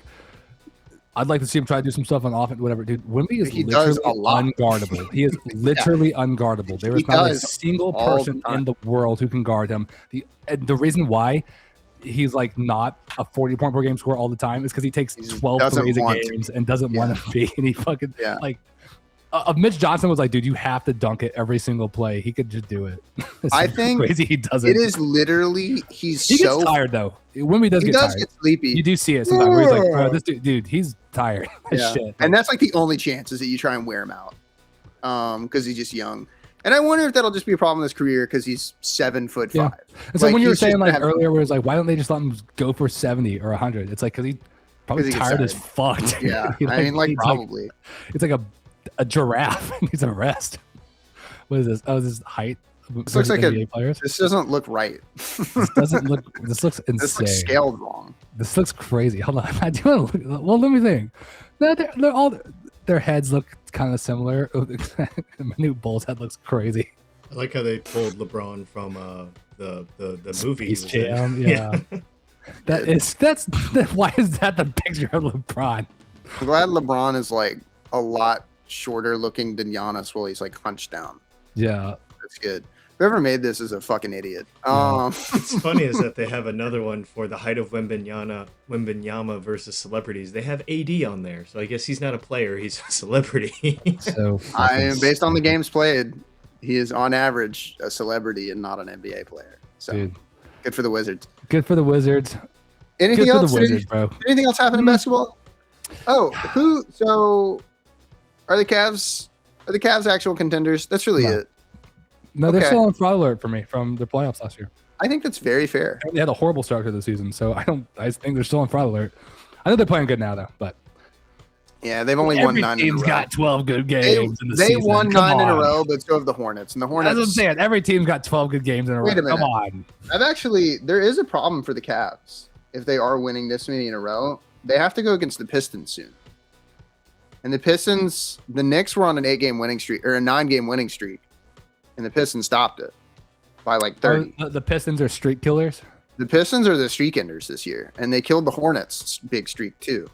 I'd like to see him try to do some stuff on offense, whatever. Dude, Wemby is literally unguardable. He is literally unguardable. There is not a single person in the world who can guard him. The reason why he's like not a 40-point per game scorer all the time is because he takes 12 threes a game and doesn't want to be. And he fucking like. Mitch Johnson was like, dude, you have to dunk it every single play. He could just do it. I think crazy he doesn't. It is literally he gets tired though. Wemby does get tired. Get sleepy. You do see it sometimes where he's like, bro, this dude, he's tired. Shit. And that's like the only chance is that you try and wear him out. Because he's just young. And I wonder if that'll just be a problem in his career because he's 7'5". Yeah. And so when you were saying like earlier, where it's like, why don't they just let him go for 70 or 100? It's like because he probably tired as fuck. Yeah, I mean, like probably. It's like a giraffe needs a rest. What is this? Oh, this is height. This looks like NBA players. This doesn't look right. This looks insane. This looks scaled wrong. This looks crazy. Hold on. I do want to look. Well, let me think. They're all their heads look kind of similar. My new Bulls head looks crazy. I like how they pulled LeBron from the movie. Space Jam. Yeah. Why is that the picture of LeBron? I'm glad LeBron is like a lot shorter looking than Giannis while he's like hunched down. Yeah, that's good. Whoever made this is a fucking idiot. What's funny is that they have another one for the height of Wembanyama versus celebrities. They have AD on there, so I guess he's not a player; he's a celebrity. So based on the games played, he is on average a celebrity and not an NBA player. So dude, good for the Wizards. Good for the Wizards. Anything good else? For the Wizards, bro. Anything else happen in basketball? Oh, so are the Cavs actual contenders? That's really it. No, they're still on fraud alert for me from their playoffs last year. I think that's very fair. They had a horrible start to the season, so I think they're still on fraud alert. I know they're playing good now though, but yeah, they've only won 9 in a row. Every team's got 12 good games in the season. They won 9 in a row, but so have the Hornets. And the Hornets. That's what I'm saying. Every team's got 12 good games in a row. Wait a minute. Come on. There is a problem for the Cavs if they are winning this many in a row. They have to go against the Pistons soon. And the Pistons, the Knicks were on an 8-game winning streak or a 9-game winning streak, and the Pistons stopped it by like 30. The Pistons are streak killers. The Pistons are the streak enders this year, and they killed the Hornets' big streak too.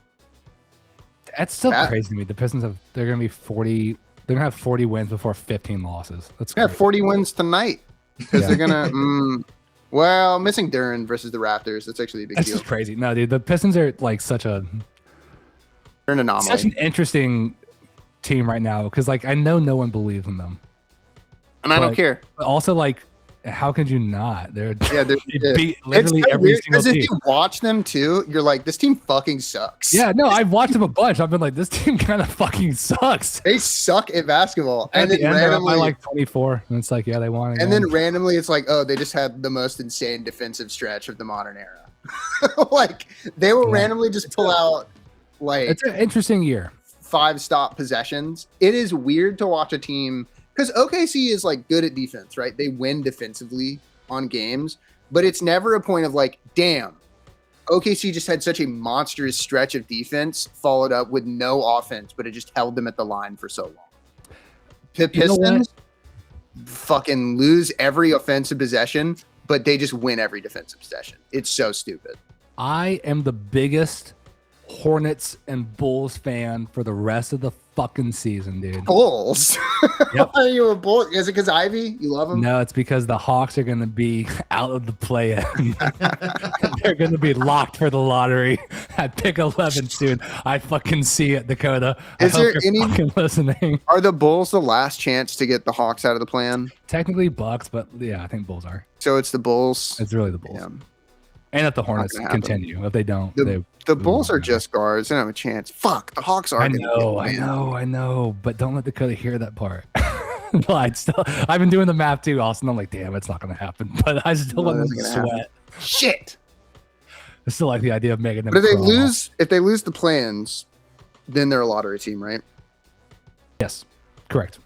That's still crazy to me. The Pistons they're gonna be 40. They're gonna have 40 wins before 15 losses. That's crazy. 40 wins tonight. because they're gonna. Well, missing Duran versus the Raptors. That's actually a big That's deal. just crazy. No, dude, the Pistons are like They're an anomaly. such an interesting team right now because like I know no one believes in them, And I don't care. but also like how could you not? They beat It's literally so every weird single because if team. you watch them too, you're like, this team fucking sucks. Yeah, no, I've watched them a bunch. I've been like, this team kind of fucking sucks. They suck at basketball. At And the then end, they're up by randomly, like 24, and it's like, yeah, they won. and then randomly, it's like, oh, they just had the most insane defensive stretch of the modern era. Like they will randomly just pull out like it's an interesting year. 5-stop possessions. It is weird to watch a team because OKC is like good at defense, right? They win defensively on games, but it's never a point of like, damn, OKC just had such a monstrous stretch of defense followed up with no offense, but it just held them at the line for so long. The Pistons fucking lose every offensive possession, but they just win every defensive possession. It's so stupid. I am the biggest Hornets and Bulls fan for the rest of the fucking season, dude. Bulls? Yep. Are you a Bull? Is it because Ivy? You love him? No, it's because the Hawks are going to be out of the play-in. They're going to be locked for the lottery at pick 11 soon. I fucking see it, Dakota. Is I hope there you're any- fucking listening? Are the Bulls the last chance to get the Hawks out of the plan? Technically Bucks, but yeah, I think Bulls are. So it's the Bulls. It's really the Bulls. Yeah. And if the Hornets gonna happen. continue, if they don't, The Bulls are just guards. They don't have a chance. Fuck, the Hawks are. I know, but don't let Dakota hear that part. I've been doing the math too, Austin. I'm like, damn, it's not going to happen. But I still want them to sweat. Shit. I still like the idea of making them. But crawl. if they lose the plans, then they're a lottery team, right? Yes, correct.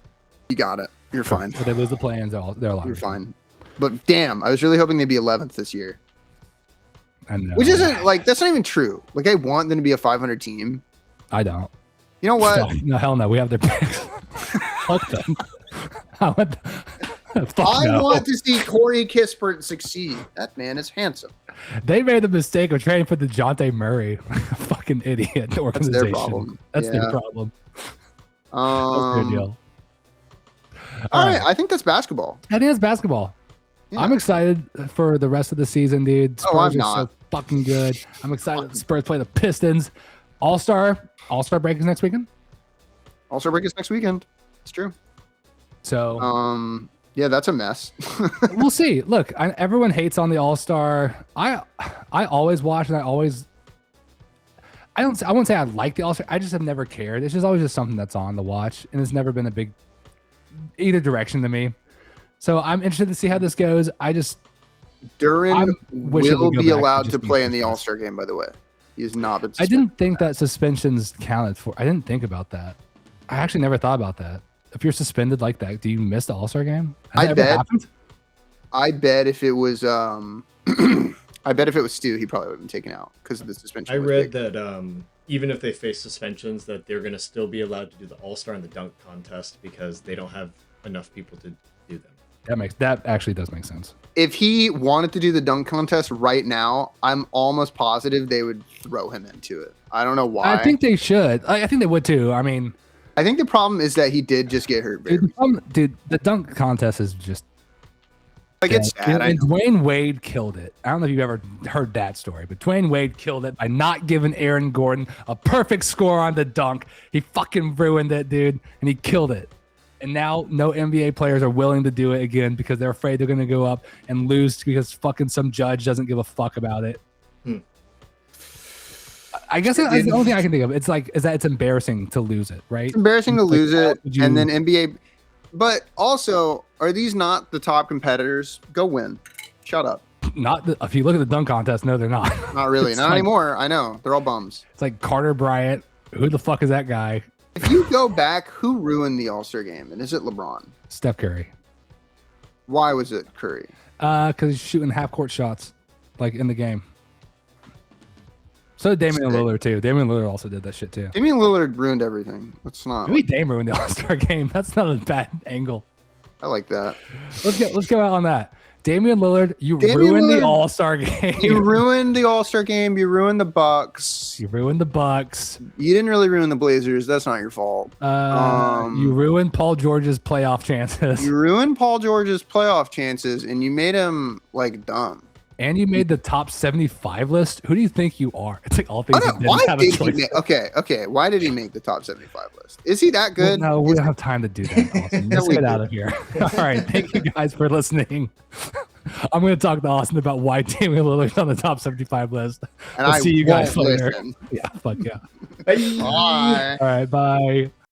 You got it. You're fine. If they lose the plans, they're a lot. You're fine. But damn, I was really hoping they'd be 11th this year. I know. Which isn't like that's not even true. Like I want them to be a 500 team. I don't. You know what? No, hell no. We have their picks. Fuck them. I want to see Corey Kispert succeed. That man is handsome. They made the mistake of trading for DeJounte Murray. Fucking idiot organization. That's their problem. That's their problem. That's their deal. All right, I think that's basketball. I think it's basketball. Yeah. I'm excited for the rest of the season, dude. Spurs I'm not. so fucking good. I'm excited that the Spurs play the Pistons. All-Star break is next weekend? All-Star break is next weekend. It's true. So, yeah, that's a mess. we'll see. Look, everyone hates on the All-Star. I always watch and I won't say I like the All-Star. I just have never cared. It's just always just something that's on to watch, and it's never been a big either direction to me. So I'm interested to see how this goes. Duran will be allowed to play in the suspension. All-Star game, by the way. He has not been I suspended. didn't think that suspensions counted for. I didn't think about that. I actually never thought about that. If you're suspended like that, do you miss the All-Star game? Has that ever happened? I bet if it was I bet if it was Stu, he probably would have been taken out because of the suspension. I read that even if they face suspensions, that they're going to still be allowed to do the All-Star and the dunk contest because they don't have enough people to do them. That actually does make sense. If he wanted to do the dunk contest right now, I'm almost positive they would throw him into it. I don't know why. I think they should. I think they would too. I mean, I think the problem is that he did just get hurt. Dude, the dunk contest is just like it's sad. And Dwayne Wade killed it. I don't know if you've ever heard that story, but Dwayne Wade killed it by not giving Aaron Gordon a perfect score on the dunk. He fucking ruined it, dude, and he killed it. And now no NBA players are willing to do it again because they're afraid they're going to go up and lose because fucking some judge doesn't give a fuck about it. I guess that's the only thing I can think of. Is that it's embarrassing to lose it, right? It's embarrassing to lose it, and then NBA. But also, are these not the top competitors? Go win. Shut up. If you look at the dunk contest, no, they're not. Not really. Not anymore. I know. They're all bums. It's like Carter Bryant. Who the fuck is that guy? If you go back, who ruined the All-Star game? And is it LeBron? Steph Curry. Why was it Curry? Because he's shooting half-court shots, like in the game. So did Damian Lillard too. Damian Lillard also did that shit too. Damian Lillard ruined everything. That's not. Maybe Dame ruined the All-Star game. That's not a bad angle. I like that. Let's go out on that. Damian Lillard, you Damian ruined Lillard, the All-Star game. You ruined the All-Star game. You ruined the Bucks. You ruined the Bucks. You didn't really ruin the Blazers. That's not your fault. You ruined Paul George's playoff chances. You ruined Paul George's playoff chances, and you made him like dumb. And you made the top 75 list. Who do you think you are? It's like all things. Okay. Why did he make the top 75 list? Is he that good? Well, no, we don't have time to do that, Austin. Let's get out of here. All right. Thank you guys for listening. I'm going to talk to Austin about why Damian Lillard's on the top 75 list. And I'll see you guys later. Listen. Yeah, fuck yeah. Bye. Bye. All right, bye.